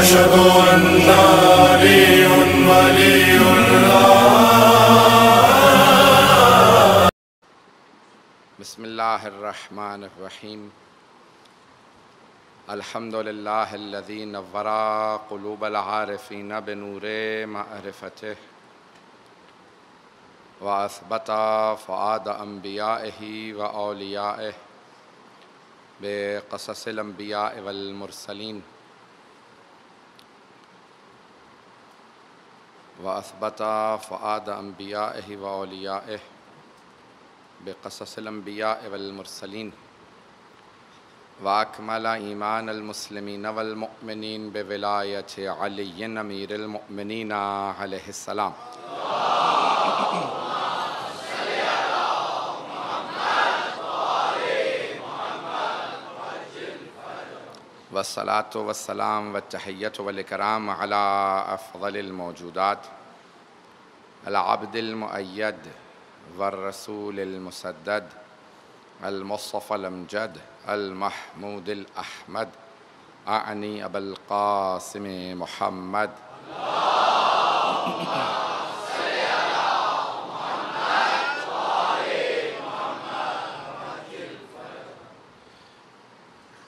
أشهد أن علي ولي الله. بسم الله الرحمن الرحيم. الحمد لله الذي نور قلوب العارفين بنور معرفته وأثبت فؤاد أنبيائه وأوليائه بقصص الأنبياء والمرسلين وأثبت فؤاد أنبيائه وأوليائه بقصص الأنبياء والمرسلين وأكمل إيمان المسلمين والمؤمنين بولاية علي أمير المؤمنين عليه السلام. والصلاة والسلام والتحية والإكرام على أفضل الموجودات العبد المؤيد والرسول المسدد المصطفى الأمجد المحمود الأحمد أعني أبا القاسم محمد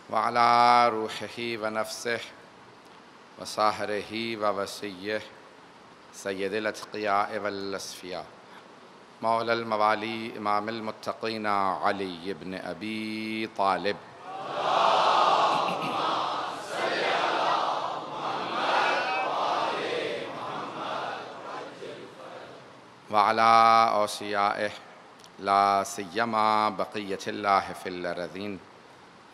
وعلى روحه ونفسه وصاهره ووسيه سيد الأتقياء والأصفياء مولى الموالي إمام المتقين علي بن أبي طالب. وعلى أوصيائه لا سيما بقية الله في الأرضين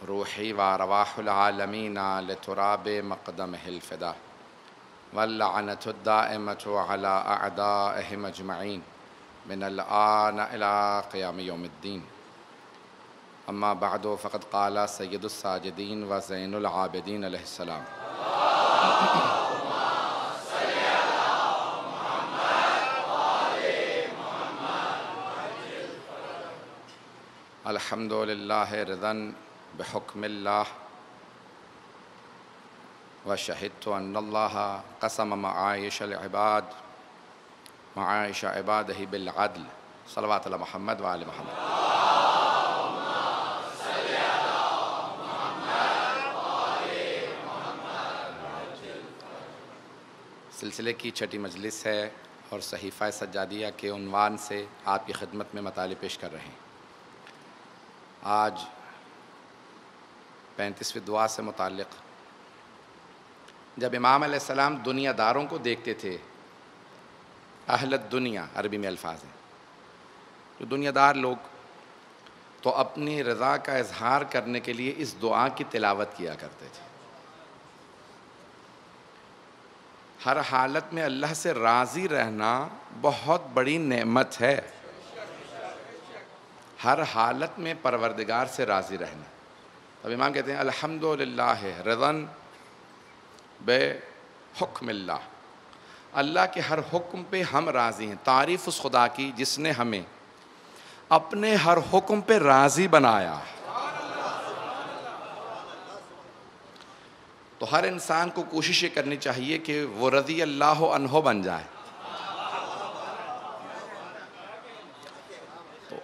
روحي وأرواح العالمين لتراب مقدمه الفداء واللعنة الدائمة على أعدائهم أجمعين من الآن إلى قيام يوم الدين. أما بعد فقد قال سيد الساجدين وزين العابدين عليه السلام. الحمد لله رضا بحكم الله وشهدت أن الله قسم معايش العباد معايش عباده بالعدل. صلوات على محمد وآل محمد. سلسلے کی چھٹی مجلس ہے اور صحیفہ سجادیہ کے عنوان سے آپ کی خدمت میں مطالب پیش کر رہے ہیں. آج 35ویں دعا سے متعلق جب امام علیہ السلام دنیا داروں کو دیکھتے تھے، اہل الدنیا عربی میں الفاظ ہیں، جو دنیا دار لوگ، تو اپنی رضا کا اظہار کرنے کے لیے اس دعا کی تلاوت کیا کرتے تھے. ہر حالت میں اللہ سے راضی رہنا بہت بڑی نعمت ہے. ہر حالت میں پروردگار سے راضی رہنا. اب امام کہتے ہیں الحمدللہ رضاً بحکم اللہ، اللہ کے ہر حکم پہ ہم راضی ہیں. تعریف اس خدا کی جس نے ہمیں اپنے ہر حکم پہ راضی بنایا. تو ہر انسان کو کوشش یہ کرنی چاہیے کہ وہ رضی اللہ عنہ بن جائے. تو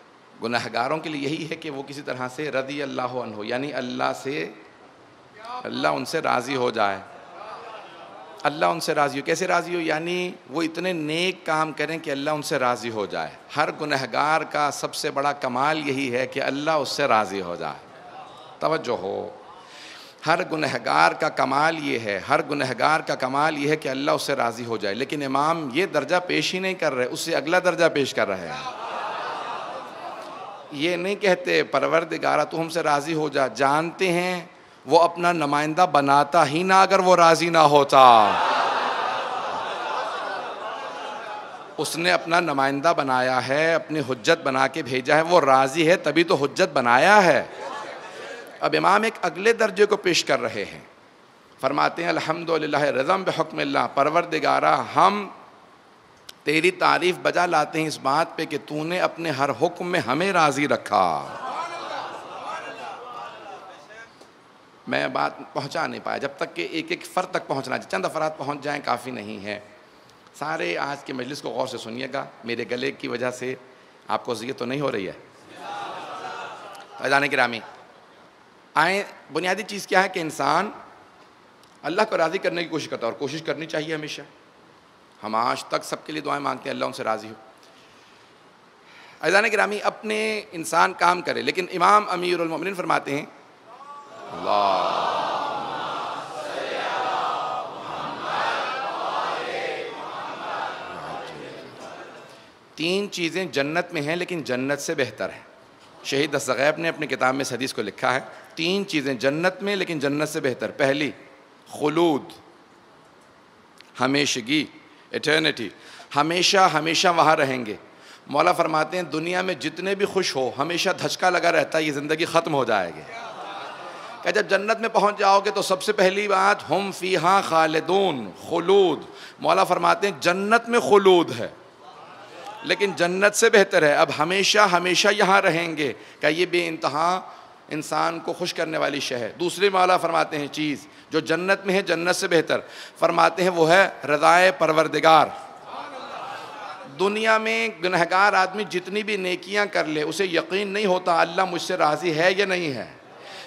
گناہگاروں کے لیے یہی ہے کہ وہ کسی طرح سے رضی اللہ عنہ، یعنی اللہ ان سے راضی ہو جائے. اللہ ان سے راضی ہو. کیسے راضی ہو؟ یعنی وہ اتنے نیک کام کریں کہ اللہ ان سے راضی ہو جائے. ہر گنہگار کا سب سے بڑا کمال یہی ہے کہ اللہ اس سے راضی ہو جائے. توجہ ہو، ہر گنہگار کا کمال یہ ہے، ہر گنہگار کا کمال یہ ہے کہ اللہ اس سے راضی ہو جائے. لیکن امام یہ درجہ پیش ہی نہیں کر رہے، اس سے اگلا درجہ پیش کر رہے ہیں. یہ نہیں کہتے پروردگارہ تو ہم سے راضی ہو جا. جانتے ہیں وہ اپنا نمائندہ بناتا ہی نہ اگر وہ راضی نہ ہوتا. اس نے اپنا نمائندہ بنایا ہے، اپنی حجت بنا کے بھیجا ہے، وہ راضی ہے تبھی تو حجت بنایا ہے. اب امام ایک اگلے درجے کو پیش کر رہے ہیں. فرماتے ہیں الحمدللہ رضا بحکم اللہ، پروردگارہ ہم تیری تعریف بجا لاتے ہیں اس بات پہ کہ تو نے اپنے ہر حکم میں ہمیں راضی رکھا. میں بات پہنچا نہیں پایا، جب تک کہ ایک ایک فرد تک پہنچنا چاہیے، چند افراد پہنچ جائیں کافی نہیں ہے. سارے آج کے مجلس کو غور سے سنیے گا، میرے گلے کی وجہ سے آپ کو اذیت تو نہیں ہو رہی ہے؟ عزیزان گرامی آئیں، بنیادی چیز کیا ہے کہ انسان اللہ کو راضی کرنے کی کوشش کرتا ہے، اور کوشش کرنی چاہیے ہمیشہ. ہم آج تک سب کے لیے دعائیں مانگتے ہیں اللہ ان سے راضی ہو. عزیزان گرامی اپنے انسان کام کرے، لیکن امام امیر المومنین فرماتے ہیں اللہ تین چیزیں جنت میں ہیں لیکن جنت سے بہتر ہے. شہید دستغیب نے اپنی کتاب میں اس حدیث کو لکھا ہے، تین چیزیں جنت میں لیکن جنت سے بہتر. پہلی خلود، ہمیشگی، ایٹرنٹی، ہمیشہ ہمیشہ وہاں رہیں گے. مولا فرماتے ہیں دنیا میں جتنے بھی خوش ہو ہمیشہ دھچکا لگا رہتا ہے یہ زندگی ختم ہو جائے گی. کہ جب جنت میں پہنچ جاؤ گے تو سب سے پہلی بات ہم فیہا خالدون، خلود. مولا فرماتے ہیں جنت میں خلود ہے لیکن جنت سے بہتر ہے، اب ہمیشہ ہمیشہ یہاں رہیں گے. کہ یہ بے انتہا انسان کو خوش کرنے والی شے ہے. دوسری مولا فرماتے ہیں چیز جو جنت میں ہے جنت سے بہتر، فرماتے ہیں وہ ہے رضائے پروردگار. دنیا میں گنہگار آدمی جتنی بھی نیکیاں کر لے اسے یقین نہیں ہوتا اللہ مجھ سے راضی ہے یا نہیں ہے،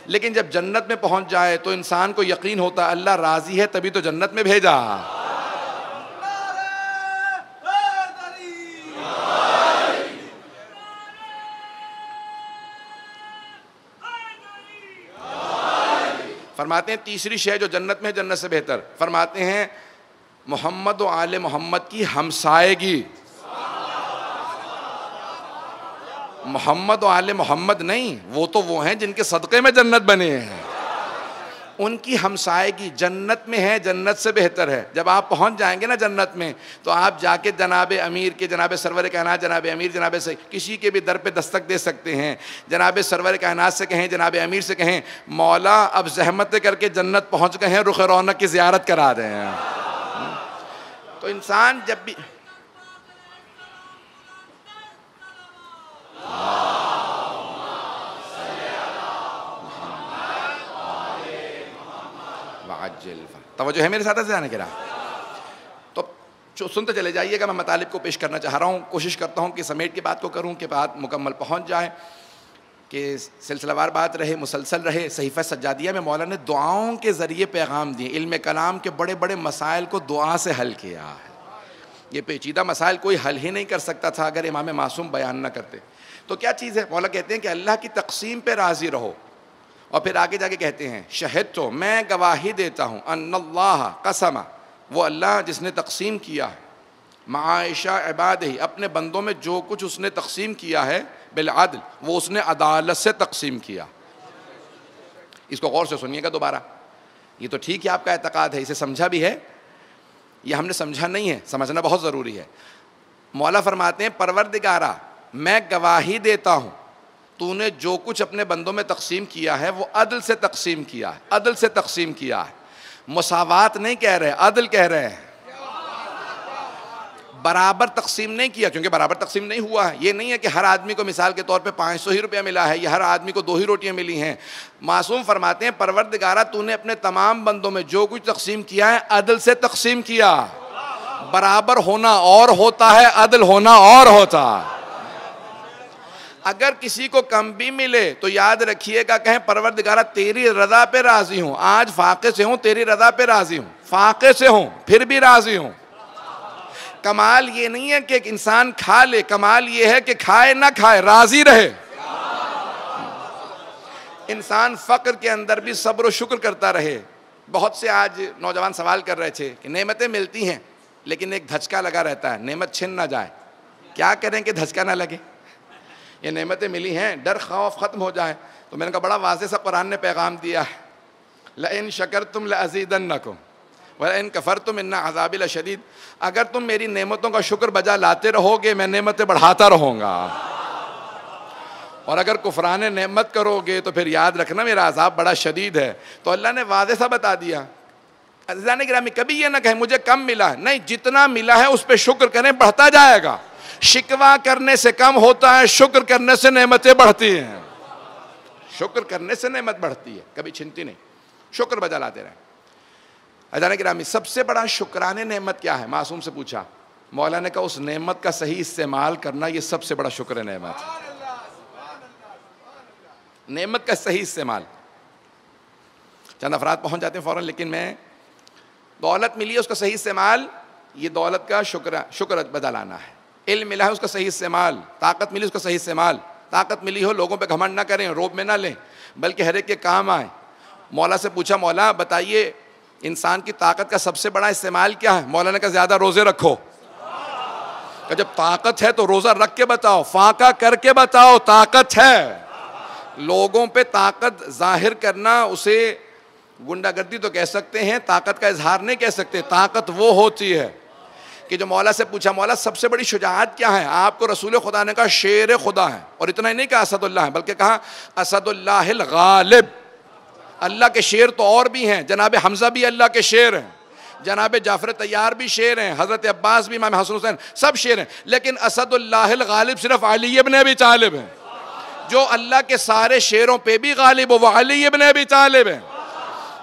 لیکن جب جنت میں پہنچ جائے تو انسان کو یقین ہوتا اللہ راضی ہے تبھی تو جنت میں بھیجا. فرماتے ہیں تیسری شے جو جنت میں ہے جنت سے بہتر، فرماتے ہیں محمد و آل محمد کی ہمسائیگی. محمد و آل محمد نہیں، وہ تو وہ ہیں جن کے صدقے میں جنت بنے ہیں. ان کی ہمسائیگی جنت میں ہے جنت سے بہتر ہے. جب آپ پہنچ جائیں گے نا جنت میں تو آپ جا کے جناب امیر کے، جناب سرور کائنات جناب امیر جناب سے کسی کے بھی در پہ دستک دے سکتے ہیں. جناب سرور کائنات سے کہیں، جناب امیر سے کہیں مولا اب زحمت کر کے جنت پہنچ گئے ہیں، رخ رونق کی زیارت کرا دیں. تو انسان جب بھی توجہ ہے میرے ساتھ سے آنے کے رہا تو سنتے چلے جائیے گا. میں مطالب کو پیش کرنا چاہ رہا ہوں، کوشش کرتا ہوں کہ سمیٹ کی بات کو کروں کہ بات مکمل پہنچ جائے، کہ سلسلہ وار بات رہے، مسلسل رہے. صحیفہ سجادیہ میں مولا نے دعاؤں کے ذریعے پیغام دیے. علم کلام کے بڑے بڑے مسائل کو دعا سے حل کیا ہے. یہ پیچیدہ مسائل کوئی حل ہی نہیں کر سکتا تھا اگر امام معصوم بیان نہ کرتے. تو کیا چیز ہے؟ مولا کہتے ہیں کہ اللہ کی تقسیم پہ راضی رہو، اور پھر آگے جا کے کہتے ہیں شہد تو میں گواہی دیتا ہوں ان اللہ قسم، وہ اللہ جس نے تقسیم کیا ہے معاشہ عبادہ، اپنے بندوں میں جو کچھ اس نے تقسیم کیا ہے بالعدل، وہ اس نے عدالت سے تقسیم کیا. اس کو غور سے سنیے گا دوبارہ. یہ تو ٹھیک ہے آپ کا اعتقاد ہے، اسے سمجھا بھی ہے، یہ ہم نے سمجھا نہیں ہے، سمجھنا بہت ضروری ہے. مولا فرماتے ہیں پروردگارا میں گواہی دیتا ہوں تو نے جو کچھ اپنے بندوں میں تقسیم کیا ہے وہ عدل سے تقسیم کیا ہے، عدل سے تقسیم کیا ہے. مساوات نہیں کہہ رہے، عدل کہہ رہے ہیں. برابر تقسیم نہیں کیا کیونکہ برابر تقسیم نہیں ہوا ہے. یہ نہیں ہے کہ ہر آدمی کو مثال کے طور پہ 500 ہی روپیہ ملا ہے یا ہر آدمی کو 2 ہی روٹیاں ملی ہیں. معصوم فرماتے ہیں پروردگارا تو نے اپنے تمام بندوں میں جو کچھ تقسیم کیا ہے عدل سے تقسیم کیا. برابر ہونا اور ہوتا ہے، عدل ہونا اور ہوتا ہے. اگر کسی کو کم بھی ملے تو یاد رکھیے گا، کہیں پروردگارا تیری رضا پہ راضی ہوں، آج فاقے سے ہوں تیری رضا پہ راضی ہوں، فاقے سے ہوں پھر بھی راضی ہوں. کمال یہ نہیں ہے کہ ایک انسان کھا لے، کمال یہ ہے کہ کھائے نہ کھائے راضی رہے. انسان فقر کے اندر بھی صبر و شکر کرتا رہے. بہت سے آج نوجوان سوال کر رہے تھے کہ نعمتیں ملتی ہیں لیکن ایک دھچکا لگا رہتا ہے، نعمت چھن نہ جائے. کیا کریں کہ دھچکا نہ لگے؟ یہ نعمتیں ملی ہیں، ڈر خوف ختم ہو جائے. تو میں نے کہا بڑا واضح سا قرآن نے پیغام دیا ہے، لَإِن شَكَرْتُمْ لَأَزِيدَنَّكُمْ وَلَئِن كَفَرْتُمْ إِنَّ عَذَابِي لَشَدِيدٌ. اگر تم میری نعمتوں کا شکر بجا لاتے رہو گے میں نعمتیں بڑھاتا رہوں گا، اور اگر کفران نعمت کرو گے تو پھر یاد رکھنا میرا عذاب بڑا شدید ہے. تو اللہ نے واضح سا بتا دیا. عزیزان گرامی کبھی یہ نہ کہیں مجھے کم ملا، نہیں، جتنا ملا ہے اس پہ شکر کریں، بڑھتا جائے گا. شکوہ کرنے سے کم ہوتا ہے، شکر کرنے سے نعمتیں بڑھتی ہیں. شکر کرنے سے نعمت بڑھتی ہے، کبھی چھنتی نہیں. شکر بجا لاتے رہیں. عزیزان گرامی سب سے بڑا شکرانے نعمت کیا ہے؟ معصوم سے پوچھا. مولا نے کہا اس نعمت کا صحیح استعمال کرنا یہ سب سے بڑا شکر نعمت ہے. نعمت کا صحیح استعمال. چند افراد پہنچ جاتے ہیں فوراً, لیکن میں دولت ملی ہے اس کا صحیح استعمال, یہ دولت کا شکر بجا لانا ہے. علم ملا ہے اس کا صحیح استعمال, طاقت ملی اس کا صحیح استعمال. طاقت ملی ہو لوگوں پہ گھمنڈ نہ کریں, روب میں نہ لیں, بلکہ ہر ایک کے کام آئیں. مولا سے پوچھا مولا بتائیے انسان کی طاقت کا سب سے بڑا استعمال کیا ہے؟ مولا نے کہا زیادہ روزے رکھو. کہ جب طاقت ہے تو روزہ رکھ کے بتاؤ, فاقہ کر کے بتاؤ طاقت ہے. لوگوں پہ طاقت ظاہر کرنا اسے گنڈا گردی تو کہہ سکتے ہیں, طاقت کا اظہار نہیں کہہ سکتے. طاقت وہ ہوتی ہے کہ جو مولا سے پوچھا مولا سب سے بڑی شجاعت کیا ہے؟ آپ کو رسول خدا نے کہا شیر خدا ہے. اور اتنا ہی نہیں کہا اسد اللہ ہے, بلکہ کہا اسد اللہ الغالب. اللہ کے شیر تو اور بھی ہیں, جناب حمزہ بھی اللہ کے شیر ہیں, جناب جعفر طیار بھی شیر ہیں, حضرت عباس بھی, امام حسن حسین سب شیر ہیں. لیکن اسد اللہ الغالب صرف علی ابن ابی طالب ہیں. جو اللہ کے سارے شیروں پہ بھی غالب ہو وہ علی ابن ابی طالب ہیں.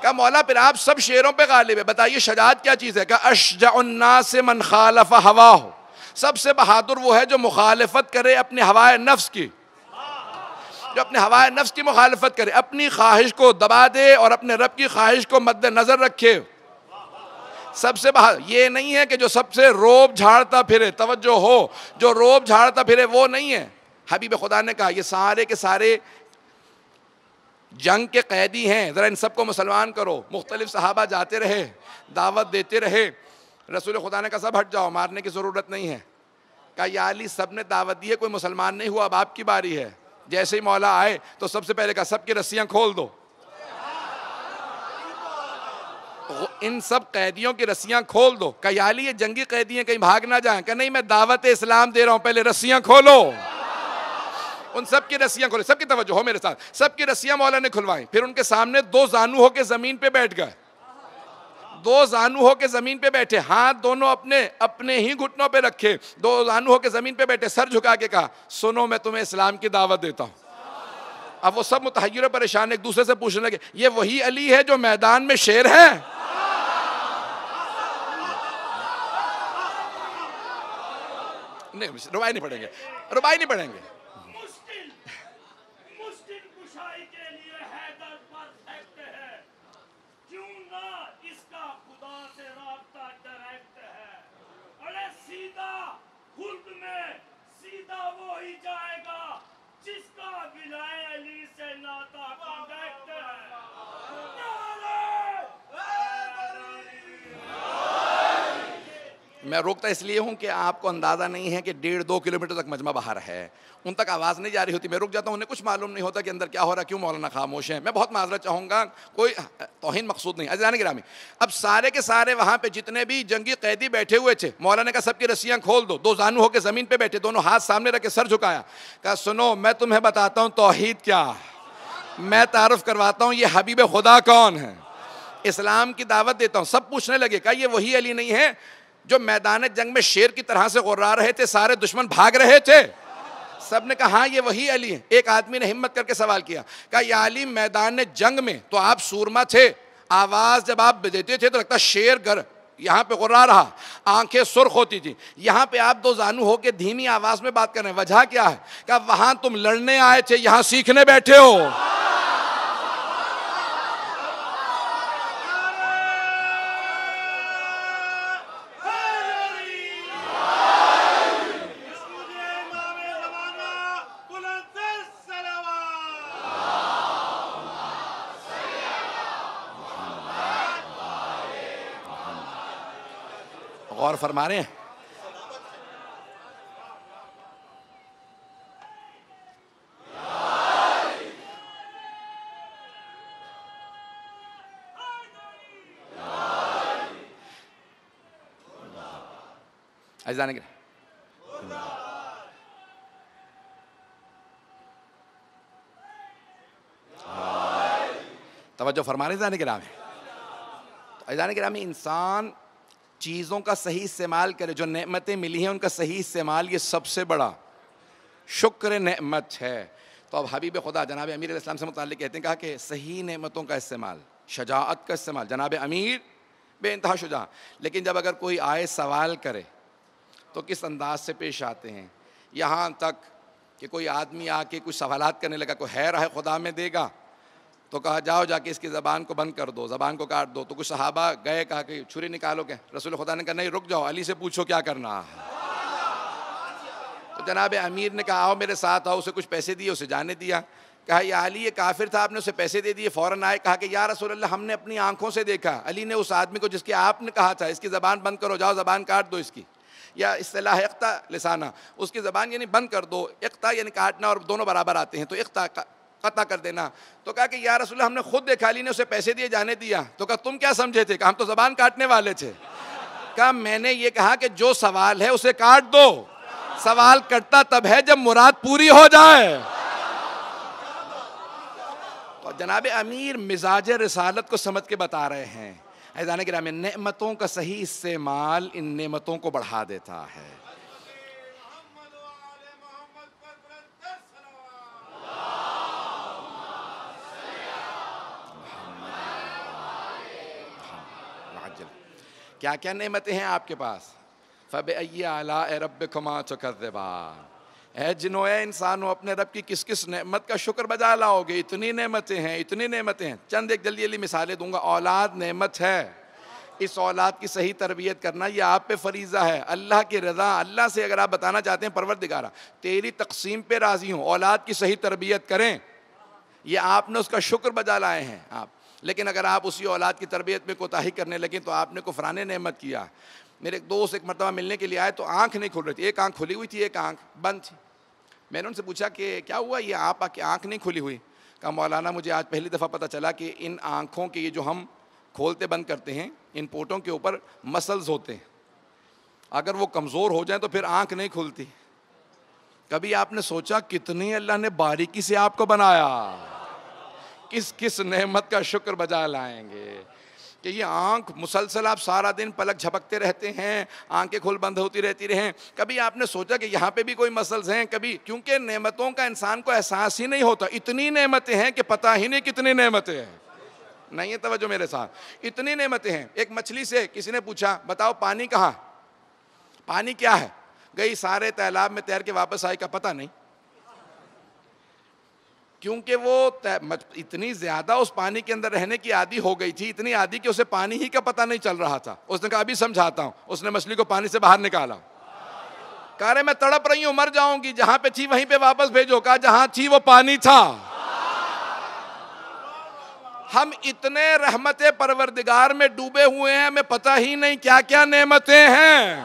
کہا مولا پھر آپ سب شیروں پہ غالب ہے, بتائیے شجاعت کیا چیز ہے؟ کہ اشجع الناس من خالف ہواہ. سب سے بہادر وہ ہے جو مخالفت کرے اپنے ہوائے نفس کی, جو اپنے ہوائے نفس کی مخالفت کرے, اپنی خواہش کو دبا دے اور اپنے رب کی خواہش کو مد نظر رکھے. سب سے بہادر یہ نہیں ہے کہ جو سب سے روب جھاڑتا پھرے, توجہ ہو, جو روب جھاڑتا پھرے وہ نہیں ہے. حبیب خدا نے کہا یہ سارے کے سارے جنگ کے قیدی ہیں, ذرا ان سب کو مسلمان کرو. مختلف صحابہ جاتے رہے, دعوت دیتے رہے. رسول خدا نے کہا سب ہٹ جاؤ, مارنے کی ضرورت نہیں ہے. کہا یا علی سب نے دعوت دی ہے, کوئی مسلمان نہیں ہوا, اب آپ کی باری ہے. جیسے ہی مولا آئے تو سب سے پہلے کہا سب کی رسیاں کھول دو. ان سب قیدیوں کی رسیاں کھول دو. کہا یا علی یہ جنگی قیدی ہیں, کہیں بھاگ نہ جائیں. کہ نہیں میں دعوت اسلام دے رہا ہوں, پہلے رسیاں کھولو. ان سب کی رسیاں کھولے, سب کی توجہ ہو میرے ساتھ, سب کی رسیاں مولا نے کھلوائیں. پھر ان کے سامنے دو زانو ہو کے زمین پہ بیٹھ گئے, دو زانو ہو کے زمین پہ بیٹھے, ہاتھ دونوں اپنے ہی گھٹنوں پہ رکھے, دو زانو ہو کے زمین پہ بیٹھے, سر جھکا کے کہا سنو میں تمہیں اسلام کی دعوت دیتا ہوں. اب وہ سب متحیر و پریشان ایک دوسرے سے پوچھنے لگے یہ وہی علی ہے جو میدان میں شیر ہے؟ نہیں ربائی نہیں پڑھیں گے, ربائی نہیں پڑھیں گے. میں روکتا اس لیے ہوں کہ آپ کو اندازہ نہیں ہے کہ 1.5-2 کلومیٹر تک مجمع باہر ہے, ان تک آواز نہیں جا رہی ہوتی. میں رک جاتا ہوں, انہیں کچھ معلوم نہیں ہوتا کہ اندر کیا ہو رہا ہے, کیوں مولانا خاموش ہیں. میں بہت معذرت چاہوں گا, کوئی توہین مقصود نہیں. عزیزان گرامی اب سارے کے سارے وہاں پہ جتنے بھی جنگی قیدی بیٹھے ہوئے تھے, مولانا نے کہا سب کی رسیاں کھول دو. دو زانو ہو کے زمین پہ بیٹھے, دونوں ہاتھ سامنے رکھ کے سر جھکایا. کہا سنو میں تمہیں بتاتا ہوں توحید کیا, میں تعارف کرواتا ہوں یہ حبیب خدا کون ہے, اسلام کی دعوت دیتا ہوں. سب پوچھنے لگے کہا یہ وہی علی نہیں ہے جو میدان جنگ میں شیر کی طرح سے غرا رہے تھے, سارے دشمن بھاگ رہے تھے؟ سب نے کہا ہاں یہ وہی علی ہے. ایک آدمی نے ہمت کر کے سوال کیا, کہا یا علی میدان جنگ میں تو آپ سورما تھے, آواز جب آپ دیتے تھے تو لگتا شیر یہاں پہ غرا رہا, آنکھیں سرخ ہوتی تھی. یہاں پہ آپ دو زانو ہو کے دھیمی آواز میں بات کر رہے ہیں, وجہ کیا ہے؟ کہا وہاں تم لڑنے آئے تھے, یہاں سیکھنے بیٹھے ہو. غور فرما رہے ہیں. عزیزان گرامی توجہ فرما رہے ہیں. عزیزان گرامی عزیزان گرامی انسان چیزوں کا صحیح استعمال کرے, جو نعمتیں ملی ہیں ان کا صحیح استعمال یہ سب سے بڑا شکر نعمت ہے. تو اب حبیب خدا جناب امیر علیہ السلام سے متعلق کہتے ہیں کہا کہ صحیح نعمتوں کا استعمال, شجاعت کا استعمال. جناب امیر بے انتہا شجاع. لیکن جب اگر کوئی آئے سوال کرے تو کس انداز سے پیش آتے ہیں. یہاں تک کہ کوئی آدمی آ کے کچھ سوالات کرنے لگا, کوئی ہے راہ خدا میں دے گا, تو کہا جاؤ جا کے اس کی زبان کو بند کر دو, زبان کو کاٹ دو. تو کچھ صحابہ گئے, کہا کہ چھری نکالو. کہ رسول خدا نے کہا نہیں رک جاؤ, علی سے پوچھو کیا کرنا ہے. تو جناب امیر نے کہا آؤ میرے ساتھ آؤ. اسے کچھ پیسے دیے, اسے جانے دیا. کہا یا علی یہ کافر تھا, آپ نے اسے پیسے دے دیے. فوراً آئے, کہا کہ یا رسول اللہ ہم نے اپنی آنکھوں سے دیکھا علی نے اس آدمی کو جس کی آپ نے کہا تھا اس کی زبان بند کرو, جاؤ زبان کاٹ دو اس کی. یا اصطلاح اقطع لسانہ, اس کی زبان یعنی بند کر دو. اقطع یعنی کاٹنا اور دونوں برابر آتے ہیں, تو اقطع قطع کر دینا. تو کہا کہ یا رسول اللہ ہم نے خود دیکھا, علی نے اسے پیسے دیے جانے دیا. تو کہا تم کیا سمجھے تھے؟ کہا ہم تو زبان کاٹنے والے تھے. کہا میں نے یہ کہا کہ جو سوال ہے اسے کاٹ دو. سوال کٹتا تب ہے جب مراد پوری ہو جائے. تو جناب امیر مزاج رسالت کو سمجھ کے بتا رہے ہیں. عزیزان گرامی, نعمتوں کا صحیح استعمال ان نعمتوں کو بڑھا دیتا ہے. کیا کیا نعمتیں ہیں آپ کے پاس؟ فَبِأَيِّ آلَاءِ رَبِّكُمَا تُكَذِّبَانِ. اے جنوں اے انسانوں, اپنے رب کی کس کس نعمت کا شکر بجا لاؤ گے؟ اتنی نعمتیں ہیں, اتنی نعمتیں ہیں. چند ایک جلدی جلدی مثالیں دوں گا. اولاد نعمت ہے, اس اولاد کی صحیح تربیت کرنا یہ آپ پہ فریضہ ہے. اللہ کی رضا, اللہ سے اگر آپ بتانا چاہتے ہیں پروردگارہ تیری تقسیم پہ راضی ہوں, اولاد کی صحیح تربیت کریں, یہ آپ نے اس کا شکر بجا لائے ہیں آپ. لیکن اگر آپ اسی اولاد کی تربیت میں کوتاہی کرنے لگیں تو آپ نے کفران نعمت کیا. میرے ایک دوست ایک مرتبہ ملنے کے لیے آئے تو آنکھ نہیں کھل رہی تھی, ایک آنکھ کھلی ہوئی تھی, ایک آنکھ بند تھی. میں نے ان سے پوچھا کہ کیا ہوا یہ آپ کی آنکھ نہیں کھلی ہوئی؟ کہا مولانا مجھے آج پہلی دفعہ پتہ چلا کہ ان آنکھوں کے یہ جو ہم کھولتے بند کرتے ہیں ان پوٹوں کے اوپر مسلز ہوتے ہیں, اگر وہ کمزور ہو جائیں تو پھر آنکھ نہیں کھلتی. کبھی آپ نے سوچا کتنی اللہ نے باریکی سے آپ کو بنایا, کس کس نعمت کا شکر بجا لائیں گے کہ یہ آنکھ مسلسل آپ سارا دن پلک جھپکتے رہتے ہیں, آنکھیں کھل بند ہوتی رہتی رہیں. کبھی آپ نے سوچا کہ یہاں پہ بھی کوئی مسلز ہیں؟ کبھی, کیونکہ نعمتوں کا انسان کو احساس ہی نہیں ہوتا. اتنی نعمتیں ہیں کہ پتہ ہی نہیں کتنی نعمتیں ہیں. نہیں ہے توجہ میرے ساتھ, اتنی نعمتیں ہیں. ایک مچھلی سے کسی نے پوچھا بتاؤ پانی کہاں, پانی کیا ہے؟ گئی سارے تالاب میں تیر کے واپس آئی, کا پتہ نہیں. کیونکہ وہ اتنی زیادہ اس پانی کے اندر رہنے کی عادی ہو گئی تھی, اتنی عادی کہ اسے پانی ہی کا پتہ نہیں چل رہا تھا. اس نے کہا ابھی سمجھاتا ہوں. اس نے مچھلی کو پانی سے باہر نکالا, کہا رہے میں تڑپ رہی ہوں, مر جاؤں گی, جہاں پہ تھی وہیں پہ واپس بھیجو. کہا جہاں تھی وہ پانی تھا. ہم اتنے رحمت پروردگار میں ڈوبے ہوئے ہیں, ہمیں پتہ ہی نہیں کیا کیا نعمتیں ہیں.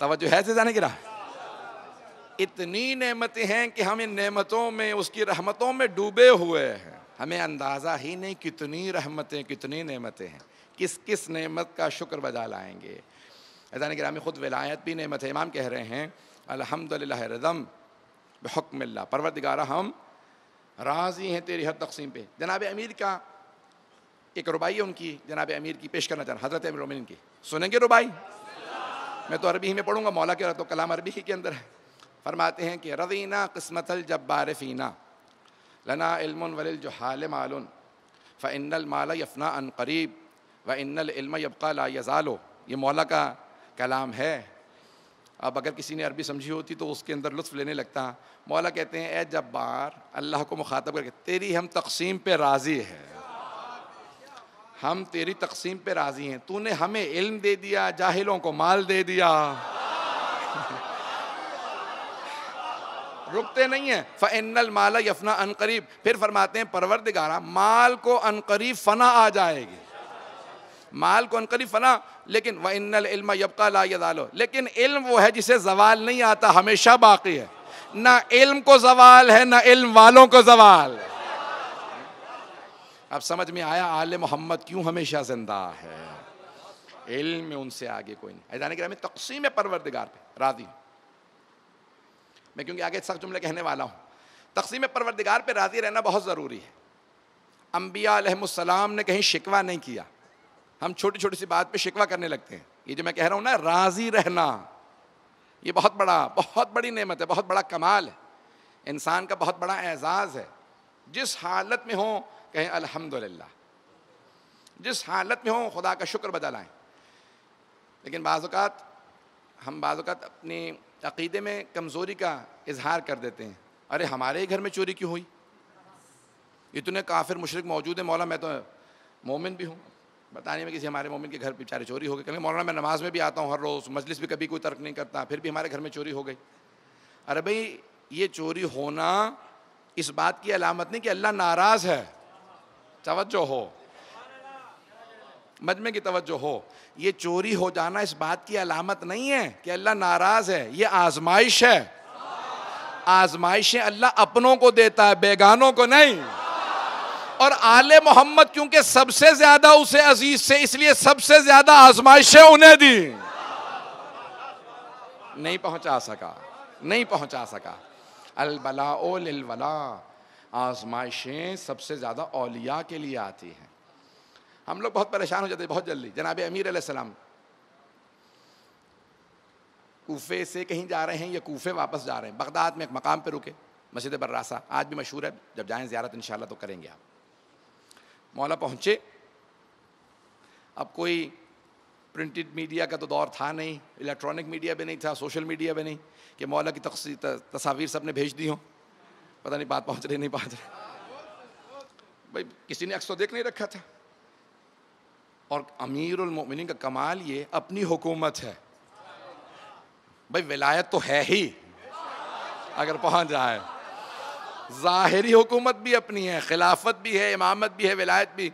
توجہ ہے سے جانے گرا, اتنی نعمتیں ہیں کہ ہم ان نعمتوں میں, اس کی رحمتوں میں ڈوبے ہوئے ہیں, ہمیں اندازہ ہی نہیں کتنی رحمتیں, کتنی نعمتیں ہیں. کس کس نعمت کا شکر بجا لائیں گے. عزیزان گرامی, خود ولایت بھی نعمت ہے. امام کہہ رہے ہیں الحمدللہ رضم بحکم اللہ, پروردگارہ ہم راضی ہیں تیری ہر تقسیم پہ. جناب امیر کا ایک ربائی ہے ان کی, جناب امیر کی پیش کرنا چاہتا ہوں, حضرت امیر المومنین کی. سنیں گے ربائی؟ میں تو عربی ہی میں پڑھوں گا, مولا کے تو کلام عربی ہی کے اندر ہے. فرماتے ہیں کہ رضینا قسمت الجبار فینا لنا علم وللجہال مال فإن المال یفنا عن قریب وإن العلم یبقى لا یزال. یہ مولا کا کلام ہے. اب اگر کسی نے عربی سمجھی ہوتی تو اس کے اندر لطف لینے لگتا. مولا کہتے ہیں اے جبار, اللہ کو مخاطب کر کے تیری ہم تقسیم پہ راضی ہے, ہم تیری تقسیم پہ راضی ہیں. تو نے ہمیں علم دے دیا, جاہلوں کو مال دے دیا. رکتے نہیں ہیں. فَإِنَّ الْمَالَ يَفْنَى عَنْ قَرِيب. پھر فرماتے ہیں پروردگارہ مال کو عن قریب فنا آ جائے گی, مال کو عن قریب فنا, لیکن وَإِنَّ الْعِلْمَ يَبْقَى لَا يَزَالُ. لیکن علم وہ ہے جسے زوال نہیں آتا, ہمیشہ باقی ہے. نہ علم کو زوال ہے, نہ علم والوں کو زوال. اب سمجھ میں آیا آل محمد کیوں ہمیشہ زندہ ہے, علم میں ان سے آگے کوئی نہیں. عزیزان گرامی, تقسیم پروردگار پہ راضی ہوں میں, کیونکہ آگے سخت جملے کہنے والا ہوں. تقسیم پروردگار پہ راضی رہنا بہت ضروری ہے. انبیاء علیہ السلام نے کہیں شکوہ نہیں کیا, ہم چھوٹی چھوٹی سی بات پہ شکوہ کرنے لگتے ہیں. یہ جو میں کہہ رہا ہوں نا راضی رہنا، یہ بہت بڑی نعمت ہے، بہت بڑا کمال ہے، انسان کا بہت بڑا اعزاز ہے. جس حالت میں ہوں کہیں الحمدللہ، جس حالت میں ہوں خدا کا شکر بجا لائیں. لیکن بعض اوقات اپنے عقیدے میں کمزوری کا اظہار کر دیتے ہیں. ارے ہمارے ہی گھر میں چوری کیوں ہوئی؟ اتنے کافر مشرک موجود ہیں، مولا میں تو مومن بھی ہوں، بتانے میں کسی ہمارے مومن کے گھر بیچارے چوری ہو گئی. کہیں مولانا میں نماز میں بھی آتا ہوں ہر روز، مجلس بھی کبھی کوئی ترک نہیں کرتا، پھر بھی ہمارے گھر میں چوری ہو گئی. ارے بھائی یہ چوری ہونا اس بات کی علامت نہیں کہ اللہ ناراض ہے. توجہ ہو، مجمع کی توجہ ہو. یہ چوری ہو جانا اس بات کی علامت نہیں ہے کہ اللہ ناراض ہے، یہ آزمائش ہے. آزمائشیں اللہ اپنوں کو دیتا ہے، بیگانوں کو نہیں. اور آل محمد کیونکہ سب سے زیادہ اسے عزیز سے، اس لیے سب سے زیادہ آزمائشیں انہیں دی. نہیں پہنچا سکا. البلاء للولا، آزمائشیں سب سے زیادہ اولیاء کے لیے آتی ہیں. ہم لوگ بہت پریشان ہو جاتے ہیں بہت جلدی. جناب امیر علیہ السلام کوفے سے کہیں جا رہے ہیں یا کوفے واپس جا رہے ہیں، بغداد میں ایک مقام پہ رکے، مسجد براسہ، آج بھی مشہور ہے، جب جائیں زیارت انشاءاللہ تو کریں گے آپ. مولا پہنچے. اب کوئی پرنٹڈ میڈیا کا تو دور تھا نہیں، الیکٹرانک میڈیا بھی نہیں تھا، سوشل میڈیا بھی نہیں کہ مولا کی تصاویر سب نے بھیج دی ہوں. پتہ نہیں بات پہنچ رہی نہیں پہنچ رہی. بھائی کسی نے عکس تو دیکھ نہیں رکھا تھا. اور امیر المؤمنین کا کمال یہ اپنی حکومت ہے. بھائی ولایت تو ہے ہی اگر پہنچ جائے، ظاہری حکومت بھی اپنی ہے، خلافت بھی ہے، امامت بھی ہے، ولایت بھی.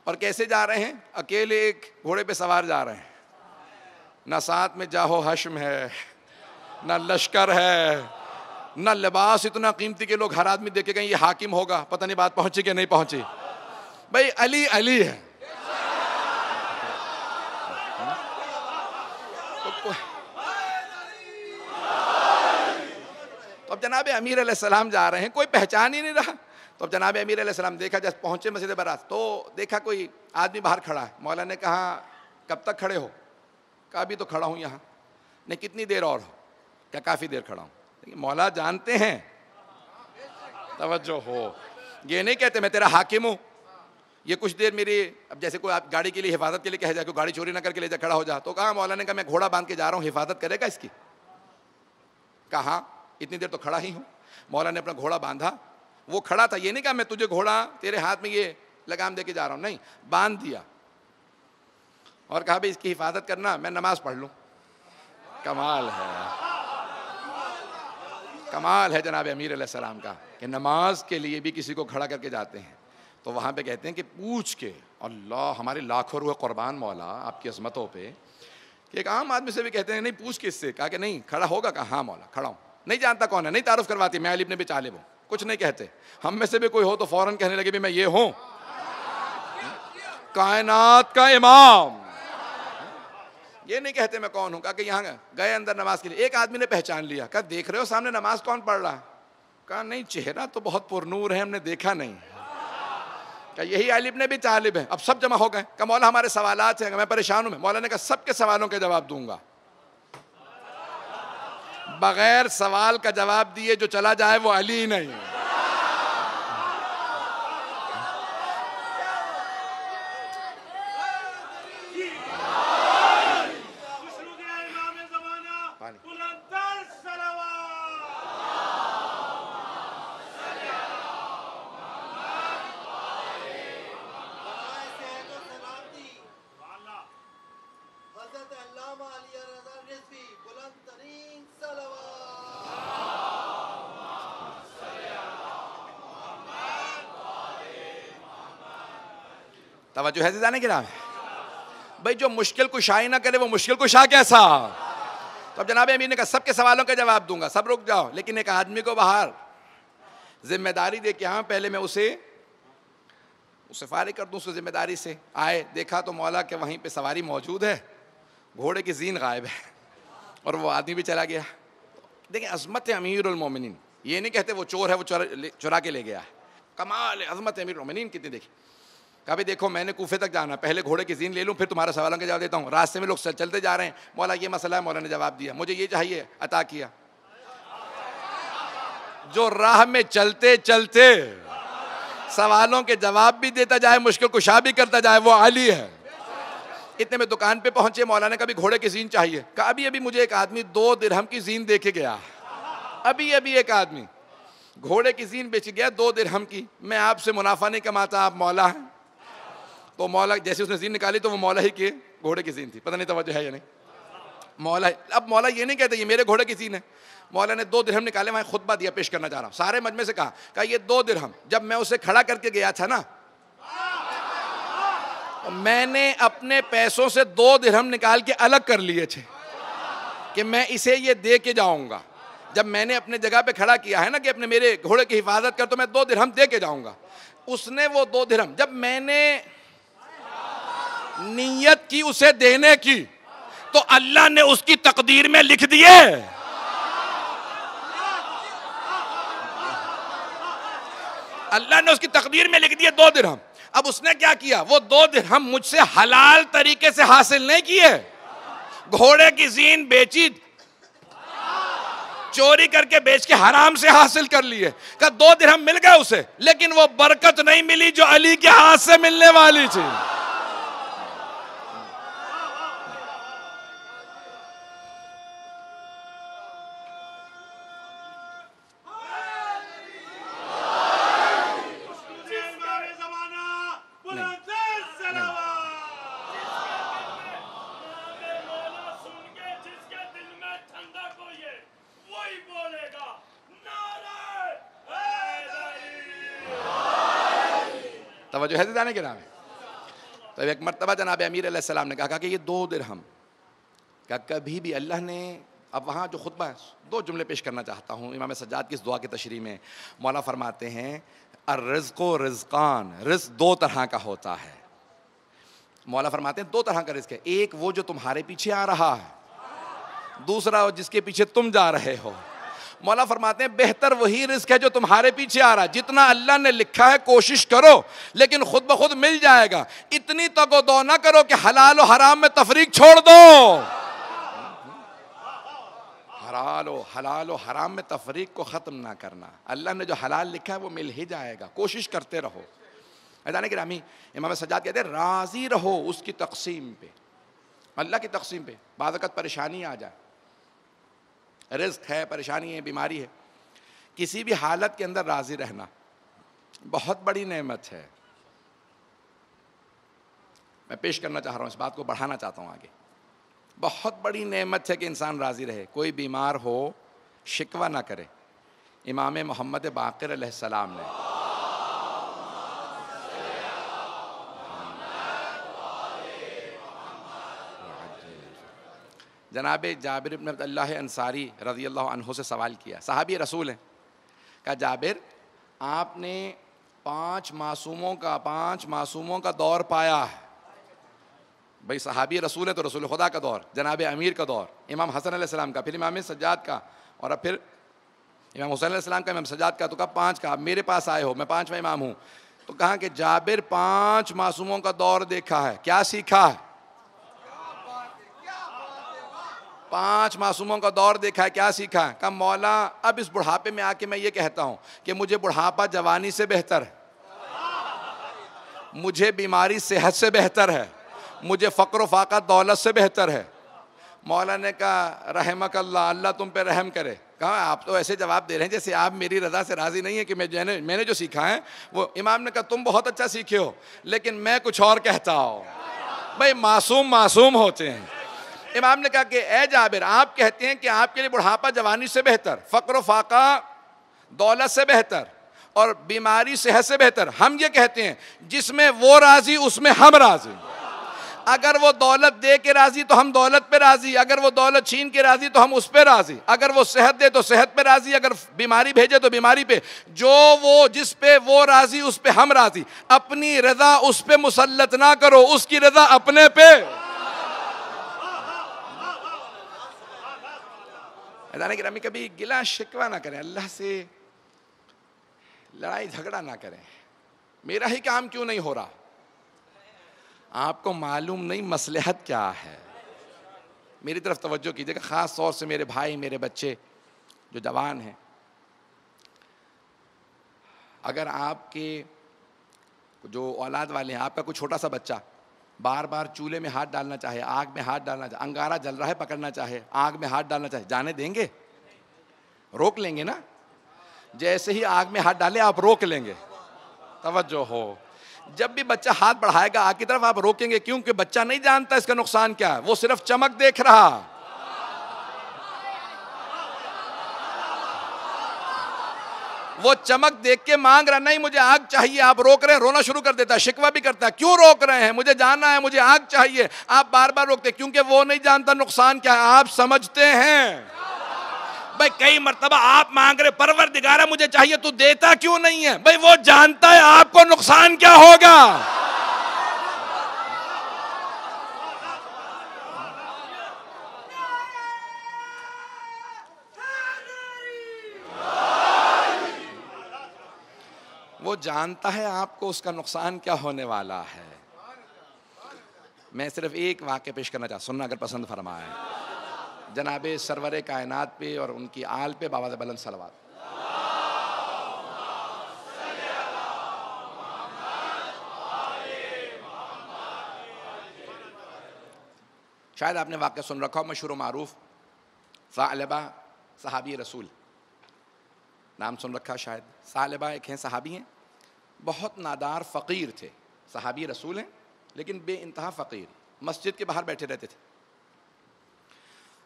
اور کیسے جا رہے ہیں؟ اکیلے ایک گھوڑے پہ سوار جا رہے ہیں. نہ ساتھ میں جاہو حشم ہے، نہ لشکر ہے، نہ لباس اتنا قیمتی کہ لوگ ہر آدمی دیکھے گئے یہ حاکم ہوگا. پتہ نہیں بات پہنچی کہ نہیں پہنچی. بھائی علی ہے. تو اب جناب امیر علیہ السلام جا رہے ہیں، کوئی پہچان ہی نہیں رہا. تو اب جناب امیر علیہ السلام دیکھا، جب پہنچے مسجد برات تو دیکھا کوئی آدمی باہر کھڑا ہے. مولا نے کہا کب تک کھڑے ہو؟ کہا ابھی تو کھڑا ہوں یہاں. نہیں کتنی دیر اور ہو؟ کیا کافی دیر کھڑا ہوں. مولا جانتے ہیں، توجہ ہو، یہ نہیں کہتے میں تیرا حاکم ہوں، یہ کچھ دیر میری، اب جیسے کوئی آپ گاڑی کے لیے حفاظت کے لیے کہہ جائے کہ گاڑی چوری نہ کر کے لے جا، کھڑا ہو جا. تو کہا مولا نے کہا میں گھوڑا باندھ کے جا رہا ہوں، حفاظت کرے گا اس کی؟ کہا اتنی دیر تو کھڑا ہی ہوں. مولا نے اپنا گھوڑا باندھا. وہ کھڑا تھا، یہ نہیں کہا میں تجھے گھوڑا تیرے ہاتھ میں یہ لگام دے کے جا رہا ہوں، نہیں، باندھ دیا. اور کہا بھائی اس کی حفاظت کرنا، میں نماز پڑھ لوں. کمال ہے جناب امیر علیہ السلام کا کہ نماز کے لیے بھی کسی کو کھڑا کر کے جاتے ہیں. تو وہاں پہ کہتے ہیں کہ پوچھ کے، اللہ ہمارے لاکھوں روح قربان مولا آپ کی عظمتوں پہ، کہ ایک عام آدمی سے بھی کہتے ہیں نہیں پوچھ کے اس سے. کہا کہ نہیں کھڑا ہوگا؟ کہا ہاں مولا کھڑا ہوں. نہیں جانتا کون ہے، نہیں تعارف کرواتی، میں علی ابن ابی طالب ہوں. کچھ نہیں کہتے. ہم میں سے بھی کوئی ہو تو فوراً کہنے لگے بھی میں یہ ہوں، کائنات کا امام. یہ نہیں کہتے میں کون ہوں. کہا کہ یہاں گئے اندر نماز کے لیے، ایک آدمی نے پہچان لیا. کہا دیکھ رہے ہو سامنے نماز کون پڑھ رہا ہے؟ کہا نہیں چہرہ تو بہت پرنور ہے، ہم نے دیکھا نہیں. کہا یہی علی ابن ابی طالب ہے. اب سب جمع ہو گئے. کہا مولا ہمارے سوالات ہیں، میں پریشان ہوں. مولا نے کہا سب کے سوالوں کے جواب دوں گا. بغیر سوال کا جواب دیے جو چلا جائے وہ علی نہیں. توجہ ہے زیادہ کہ نام بھائی جو مشکل کشائی نہ کرے وہ مشکل کشا کیسا. تو اب جناب امیر نے کہا سب کے سوالوں کا جواب دوں گا. سب رک جاؤ. لیکن ایک آدمی کو باہر ذمہ داری دے کے پہلے میں اسے فارغ کر دوں اس ذمہ داری سے. آئے دیکھا تو مولا کہ وہیں پہ سواری موجود ہے، گھوڑے کی زین غائب ہے، اور وہ آدمی بھی چلا گیا. دیکھیں عظمت امیر المومنین، یہ نہیں کہتے وہ چور ہے وہ چورا کے لے گیا ہے. کمال عظمت امیر المومنین کتنی دیکھی. کہا بھی دیکھو میں نے کوفے تک جانا ہے، پہلے گھوڑے کی زین لے لوں پھر تمہارا سوالوں کا جواب دیتا ہوں. راستے میں لوگ چلتے جا رہے ہیں، مولا یہ مسئلہ ہے، مولا نے جواب دیا، مجھے یہ چاہیے، عطا کیا. جو راہ میں چلتے چلتے سوالوں کے جواب بھی دیتا جائے، مشکل کشا بھی کرتا جائے، وہ علی ہے. اتنے میں دکان پہ پہنچے، مولا نے کبھی گھوڑے کی زین چاہیے. کہا ابھی مجھے ایک آدمی 2 درہم کی زین دے کے گیا، ابھی ایک آدمی گھوڑے کی زین بیچ گیا 2 درہم کی. میں آپ سے منافع نہیں کماتا، آپ مولا ہیں. تو مولا جیسے اس نے زین نکالی تو وہ مولا ہی کے گھوڑے کی زین تھی. پتہ نہیں توجہ ہے یا نہیں. مولا، اب مولا یہ نہیں کہتے یہ میرے گھوڑے کی زین ہے. مولا نے 2 درہم نکالے، وہاں خطبہ دیا، پیش کرنا چاہ رہا ہوں. سارے مجمع سے کہا یہ 2 درہم جب میں اسے کھڑا کر کے گیا تھا نا، میں نے اپنے پیسوں سے 2 درہم نکال کے الگ کر لیے تھے کہ میں اسے یہ دے کے جاؤں گا. جب میں نے اپنے جگہ پہ کھڑا کیا ہے نا کہ اپنے میرے گھوڑے کی حفاظت کر، تو میں 2 درہم دے کے جاؤں گا. اس نے وہ 2 درہم جب میں نے نیت کی اسے دینے کی، تو اللہ نے اس کی تقدیر میں لکھ دیے. اللہ نے اس کی تقدیر میں لکھ دیے 2 درہم. اب اس نے کیا کیا، وہ 2 درہم مجھ سے حلال طریقے سے حاصل نہیں کیے، گھوڑے کی زین بیچی، چوری کر کے بیچ کے حرام سے حاصل کر لیے. کہ 2 درہم مل گئے اسے، لیکن وہ برکت نہیں ملی جو علی کے ہاتھ سے ملنے والی تھی. توجہ ہے جانے کے نام ہے. تو ایک مرتبہ جناب امیر علیہ السلام نے کہا کہ یہ 2 درہم کہ کبھی بھی اللہ نے، اب وہاں جو خطبہ ہے 2 جملے پیش کرنا چاہتا ہوں امام سجاد کی اس دعا کی تشریح میں. مولا فرماتے ہیں الرزق و رزقان، رزق 2 طرح کا ہوتا ہے. مولا فرماتے ہیں 2 طرح کا رزق ہے، ایک وہ جو تمہارے پیچھے آ رہا ہے، دوسرا جس کے پیچھے تم جا رہے ہو. مولا فرماتے ہیں بہتر وہی رزق ہے جو تمہارے پیچھے آ رہا ہے. جتنا اللہ نے لکھا ہے کوشش کرو، لیکن خود بخود مل جائے گا. اتنی تگ و دو نہ کرو کہ حلال و حرام میں تفریق چھوڑ دو. حلال و حرام میں تفریق کو ختم نہ کرنا. اللہ نے جو حلال لکھا ہے وہ مل ہی جائے گا، کوشش کرتے رہو. عزیزان گرامی، امام سجاد کہتے ہیں راضی رہو اس کی تقسیم پہ، اللہ کی تقسیم پہ. بعض اوقات پریشانی آ جائے، رزق ہے، پریشانی ہے، بیماری ہے، کسی بھی حالت کے اندر راضی رہنا بہت بڑی نعمت ہے. میں پیش کرنا چاہ رہا ہوں، اس بات کو بڑھانا چاہتا ہوں آگے. بہت بڑی نعمت ہے کہ انسان راضی رہے. کوئی بیمار ہو شکوہ نہ کرے. امام محمد باقر علیہ السلام نے جناب جابر بن عبداللہ انصاری رضی اللہ عنہ سے سوال کیا. صحابی رسول ہیں. کہا جابر، آپ نے 5 معصوموں کا دور پایا ہے. بھئی صحابی رسول ہیں تو رسول خدا کا دور، جناب امیر کا دور، امام حسن علیہ السلام کا، پھر امام سجاد کا، اور اب پھر امام حسین علیہ السلام کا، امام سجاد کا. تو کہا 5 کا. اب میرے پاس آئے ہو، میں 5واں امام ہوں. تو کہا کہ جابر 5 معصوموں کا دور دیکھا ہے، کیا سیکھا ہے؟ 5 معصوموں کا دور دیکھا ہے، کیا سیکھا ہے؟ کہا مولا اب اس بڑھاپے میں آ کے میں یہ کہتا ہوں کہ مجھے بڑھاپا جوانی سے بہتر ہے، مجھے بیماری صحت سے بہتر ہے، مجھے فقر و فاقہ دولت سے بہتر ہے. مولا نے کہا رحمک اللہ، اللہ تم پہ رحم کرے. کہا آپ تو ایسے جواب دے رہے ہیں جیسے آپ میری رضا سے راضی نہیں ہے کہ میں نے جو سیکھا ہے وہ. امام نے کہا تم بہت اچھا سیکھے ہو، لیکن میں کچھ اور کہتا ہوں. بھائی معصوم ہوتے ہیں. امام نے کہا کہ اے جابر، آپ کہتے ہیں کہ آپ کے لیے بڑھاپا جوانی سے بہتر، فقر و فاقہ دولت سے بہتر، اور بیماری صحت سے بہتر. ہم یہ کہتے ہیں جس میں وہ راضی اس میں ہم راضی. اگر وہ دولت دے کے راضی تو ہم دولت پہ راضی، اگر وہ دولت چھین کے راضی تو ہم اس پہ راضی، اگر وہ صحت دے تو صحت پہ راضی، اگر بیماری بھیجے تو بیماری پہ. وہ جس پہ وہ راضی اس پہ ہم راضی. اپنی رضا اس پہ مسلط نہ کرو، اس کی رضا اپنے پہ. ادانے گرامی، کبھی گلا شکوہ نہ کریں، اللہ سے لڑائی جھگڑا نہ کریں. میرا ہی کام کیوں نہیں ہو رہا، آپ کو معلوم نہیں مصلحت کیا ہے. میری طرف توجہ کیجیے گا، خاص طور سے میرے بھائی، میرے بچے جو جوان ہیں. اگر آپ کے جو اولاد والے ہیں، آپ کا کوئی چھوٹا سا بچہ بار بار چولہے میں ہاتھ ڈالنا چاہے، آگ میں ہاتھ ڈالنا چاہے، انگارہ جل رہا ہے پکڑنا چاہے، آگ میں ہاتھ ڈالنا چاہے، جانے دیں گے؟ روک لیں گے نا؟ جیسے ہی آگ میں ہاتھ ڈالے آپ روک لیں گے. توجہ ہو، جب بھی بچہ ہاتھ بڑھائے گا آگ کی طرف آپ روکیں گے، کیونکہ بچہ نہیں جانتا اس کا نقصان کیا ہے، وہ صرف چمک دیکھ رہا. وہ چمک دیکھ کے مانگ رہا، نہیں مجھے آگ چاہیے، آپ روک رہے ہیں، رونا شروع کر دیتا ہے، شکوہ بھی کرتا ہے، کیوں روک رہے ہیں، مجھے جانا ہے، مجھے آگ چاہیے. آپ بار بار روکتے ہیں کیونکہ وہ نہیں جانتا نقصان کیا ہے، آپ سمجھتے ہیں. بھائی کئی مرتبہ آپ مانگ رہے، پروردگارہ مجھے چاہیے، تو دیتا کیوں نہیں ہے؟ بھائی وہ جانتا ہے آپ کو نقصان کیا ہوگا. وہ جانتا ہے آپ کو اس کا نقصان کیا ہونے والا ہے. میں صرف ایک واقعہ پیش کرنا چاہتا ہوں، سننا اگر پسند فرمائے. جناب سرور کائنات پہ اور ان کی آل پہ باوجہ بلند صلوات. شاید آپ نے واقعہ سن رکھا ہو، مشہور و معروف ثعلبہ صحابی رسول، نام سن رکھا شاید. ثعلبہ ایک ہیں صحابی ہیں، بہت نادار فقیر تھے، صحابی رسول ہیں لیکن بے انتہا فقیر. مسجد کے باہر بیٹھے رہتے تھے.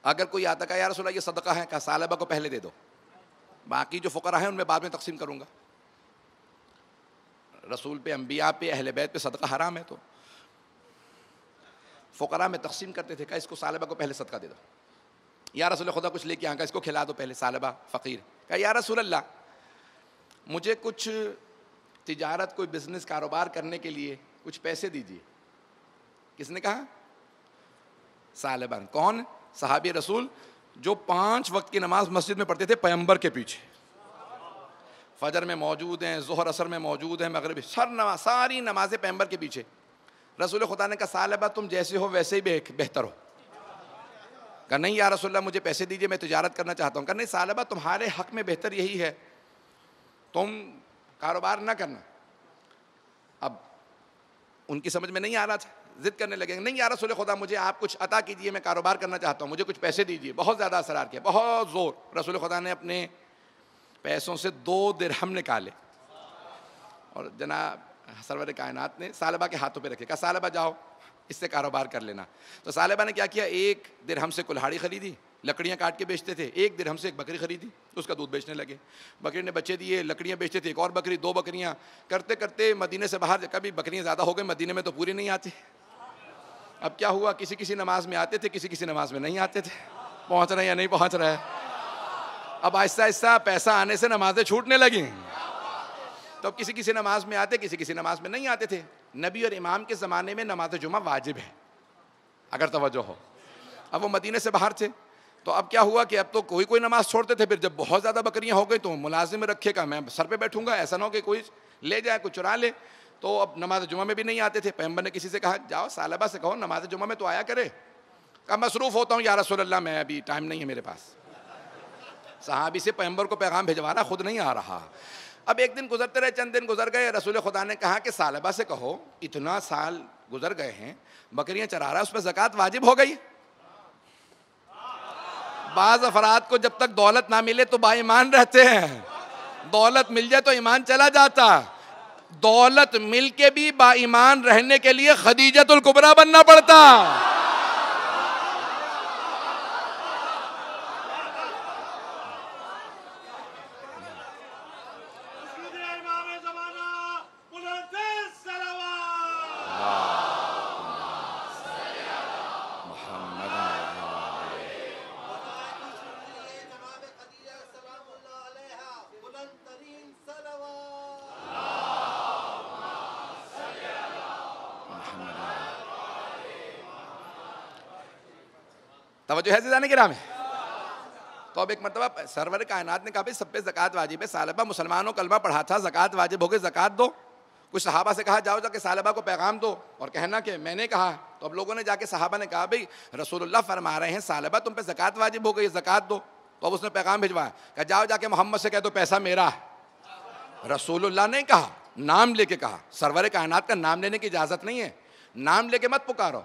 اگر کوئی آتا کہا یا رسول اللہ یہ صدقہ ہے، کہا ثعلبہ کو پہلے دے دو، باقی جو فقراء ہیں ان میں بعد میں تقسیم کروں گا. رسول پہ، انبیاء پہ، اہل بیت پہ صدقہ حرام ہے، تو فقراء میں تقسیم کرتے تھے. کہا اس کو ثعلبہ کو پہلے صدقہ دے دو. یا رسول خدا کچھ لے کے آئیں گا، اس کو کھلا دو پہلے. ثعلبہ فقیر، کہا یا رسول اللہ مجھے کچھ تجارت، کوئی بزنس کاروبار کرنے کے لیے کچھ پیسے دیجیے. کس نے کہا؟ ثعلبہ. کون؟ صحابی رسول جو 5 وقت کی نماز مسجد میں پڑھتے تھے پیغمبر کے پیچھے. فجر میں موجود ہیں، ظہر عصر میں موجود ہیں، مغرب، ساری نمازیں پیغمبر کے پیچھے. رسول خدا نے کہا ثعلبہ تم جیسے ہو ویسے ہی بہتر ہو. کہا نہیں یا رسول اللہ مجھے پیسے دیجیے، میں تجارت کرنا چاہتا ہوں. کہا نہیں ثعلبہ تمہارے حق میں بہتر یہی ہے، تم کاروبار نہ کرنا. اب ان کی سمجھ میں نہیں آ رہا تھا، ضد کرنے لگے، نہیں یا رسول خدا مجھے آپ کچھ عطا کیجئے، میں کاروبار کرنا چاہتا ہوں، مجھے کچھ پیسے دیجئے. بہت زیادہ اصرار کیا، بہت زور. رسول خدا نے اپنے پیسوں سے 2 درہم نکالے اور جناب سرور کائنات نے ثعلبہ کے ہاتھوں پہ رکھے. کہا ثعلبہ جاؤ اس سے کاروبار کر لینا. تو ثعلبہ نے کیا کیا، 1 درہم سے کلہاڑی خریدی، لکڑیاں کاٹ کے بیچتے تھے. 1 درہم سے ایک بکری خریدی، اس کا دودھ بیچنے لگے. بکری نے بچے دیے، لکڑیاں بیچتے تھے. ایک اور بکری، 2 بکریاں، کرتے کرتے مدینے سے باہر. کبھی بکریاں زیادہ ہو گئی، مدینے میں تو پوری نہیں آتی. اب کیا ہوا، کسی نماز میں آتے تھے، کسی نماز میں نہیں آتے تھے. پہنچ رہے ہیں یا نہیں پہنچ رہے. اب آہستہ آہستہ پیسہ آنے سے نمازیں چھوٹنے لگیں. تو اب کسی نماز میں آتے، کسی نماز میں نہیں آتے تھے. نبی اور امام کے زمانے میں نماز جمعہ واجب ہے، اگر توجہ ہو. اب وہ مدینے سے باہر تھے، تو اب کیا ہوا کہ اب تو کوئی نماز چھوڑتے تھے. پھر جب بہت زیادہ بکریاں ہو گئی تو ملازم رکھے گا، میں سر پہ بیٹھوں گا، ایسا نہ ہو کہ کوئی لے جائے، کوئی چرا لے. تو اب نماز جمعہ میں بھی نہیں آتے تھے. پیغمبر نے کسی سے کہا جاؤ ثعلبہ سے کہو نماز جمعہ میں تو آیا کرے. کہا مصروف ہوتا ہوں یا رسول اللہ، میں ابھی ٹائم نہیں ہے میرے پاس. صحابی سے پیغمبر کو پیغام بھجوا رہا، خود نہیں آ رہا. اب ایک دن گزرتے رہے، چند دن گزر گئے. رسول خدا نے کہا کہ ثعلبہ سے کہو اتنا سال گزر گئے ہیں، بکریاں چرا رہا ہے، اس پہ زکوٰۃ واجب ہو گئی. بعض افراد کو جب تک دولت نہ ملے تو با ایمان رہتے ہیں، دولت مل جائے تو ایمان چلا جاتا. دولت مل کے بھی با ایمان رہنے کے لیے خدیجۃ الکبریٰ بننا پڑتا. توجہ ہے زیدان کرام ہے. تو اب ایک مرتبہ سرور کائنات نے کہا بھئی سب پہ زکوٰۃ واجب ہے. ثعلبہ مسلمانوں کلمہ پڑھا تھا، زکوٰۃ واجب ہو گئی، زکوٰۃ دو. کچھ صحابہ سے کہا جاؤ جا کے ثعلبہ کو پیغام دو، اور کہنا کہ میں نے کہا. تو اب لوگوں نے جا کے صحابہ نے کہا بھئی رسول اللہ فرما رہے ہیں ثعلبہ تم پہ زکوٰۃ واجب ہو گئی، زکوٰۃ دو. تو اب اس نے پیغام بھجوایا کہ جاؤ جا کے محمد سے کہہ دو پیسہ میرا ہے. رسول اللہ نے کہا، نام لے کے کہا. سرور کائنات کا نام لینے کی اجازت نہیں ہے، نام لے کے مت پکارو.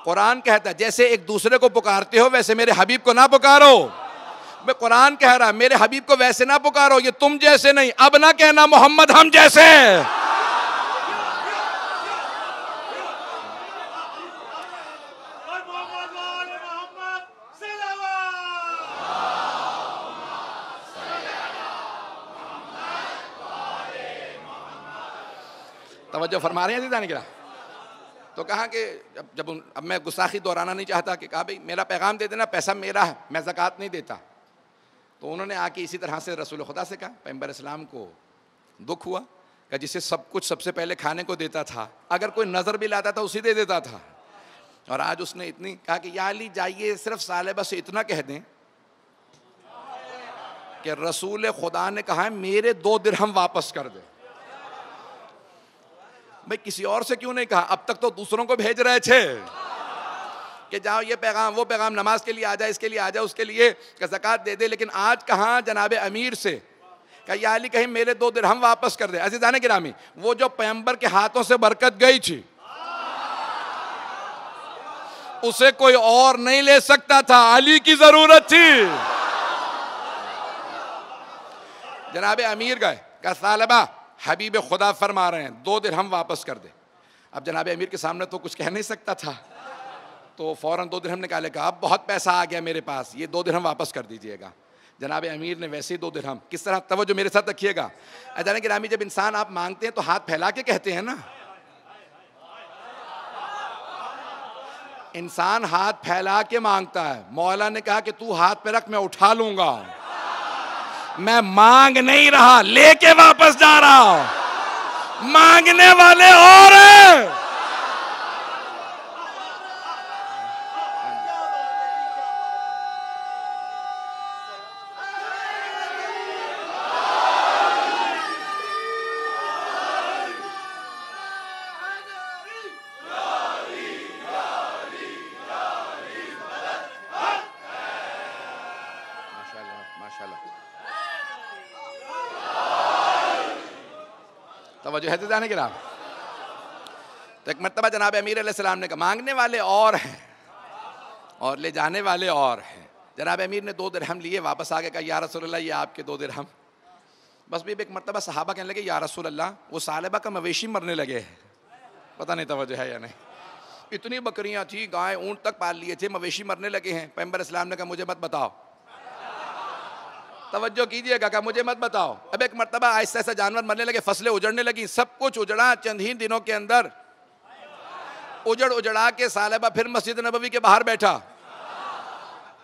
قرآن کہتا ہے جیسے ایک دوسرے کو پکارتے ہو ویسے میرے حبیب کو نہ پکارو. میں قرآن کہہ رہا ہے میرے حبیب کو ویسے نہ پکارو، یہ تم جیسے نہیں. اب نہ کہنا محمد ہم جیسے. توجہ فرما رہے ہیں عزیزان کرام. تو کہا کہ اب میں گستاخی دہرانا نہیں چاہتا کہ کہا بھئی میرا پیغام دے دینا، پیسہ میرا ہے، میں زکوٰۃ نہیں دیتا. تو انہوں نے آ کے اسی طرح سے رسول خدا سے کہا. پیغمبر اسلام کو دکھ ہوا کہ جسے سب کچھ سب سے پہلے کھانے کو دیتا تھا، اگر کوئی نظر بھی لاتا تھا اسی دے دیتا تھا. اور آج اس نے اتنی کہا کہ یا علی جائیے صرف ثعلبہ سے اتنا کہہ دیں کہ رسول خدا نے کہا ہے میرے 2 درہم واپس کر دے. بھئی کسی اور سے کیوں نہیں کہا؟ اب تک تو دوسروں کو بھیج رہے تھے کہ جاؤ یہ پیغام وہ پیغام، نماز کے لیے آ جائے، اس کے لیے آ جائے، اس کے لیے کہ زکوٰۃ دے دے. لیکن آج کہاں جناب امیر سے کہ یا علی کہیں میرے 2 درہم واپس کر دے. عزیزان گرامی وہ جو پیغمبر کے ہاتھوں سے برکت گئی تھی اسے کوئی اور نہیں لے سکتا تھا، علی کی ضرورت تھی. جناب امیر گئے کہ ثعلبہ حبیب خدا فرما رہے ہیں 2 درہم واپس کر دے. اب جناب امیر کے سامنے تو کچھ کہہ نہیں سکتا تھا، تو فوراً 2 درہم نکالے. کہا اب بہت پیسہ آ گیا میرے پاس، یہ 2 درہم واپس کر دیجئے گا. جناب امیر نے ویسے ہی 2 درہم. کس طرح؟ توجہ میرے ساتھ رکھیے گا. عزیزان گرامی جب انسان آپ مانگتے ہیں تو ہاتھ پھیلا کے کہتے ہیں نا. انسان ہاتھ پھیلا کے مانگتا ہے. مولا نے کہا کہ تو ہاتھ پہ رکھ میں اٹھا لوں گا. میں مانگ نہیں رہا، لے کے واپس جا رہا ہوں. مانگنے والے اور ہیں. توجہ ہے عزیزان کرام. تو ایک مرتبہ جناب امیر علیہ السلام نے کہا مانگنے والے اور ہیں اور لے جانے والے اور ہیں. جناب امیر نے 2 درہم لیے، واپس آ کے کہا یا رسول اللہ یہ آپ کے 2 درہم. بس بھی ایک مرتبہ صحابہ کہنے لگے یا رسول اللہ وہ ثعلبہ کا مویشی مرنے لگے. پتہ نہیں توجہ ہے یا نہیں. اتنی بکریاں تھیں، گائے اونٹ تک پال لیے تھے، مویشی مرنے لگے ہیں. پیغمبر اسلام نے کہا مجھے مت بتاؤ. توجہ کیجئے گا کہ مجھے مت بتاؤ. اب ایک مرتبہ آہستہ آہستہ جانور مرنے لگے، فصلیں اجڑنے لگیں، سب کچھ اجڑا. چند ہی دنوں کے اندر اجڑا کے ثعلبہ پھر مسجد نبوی کے باہر بیٹھا.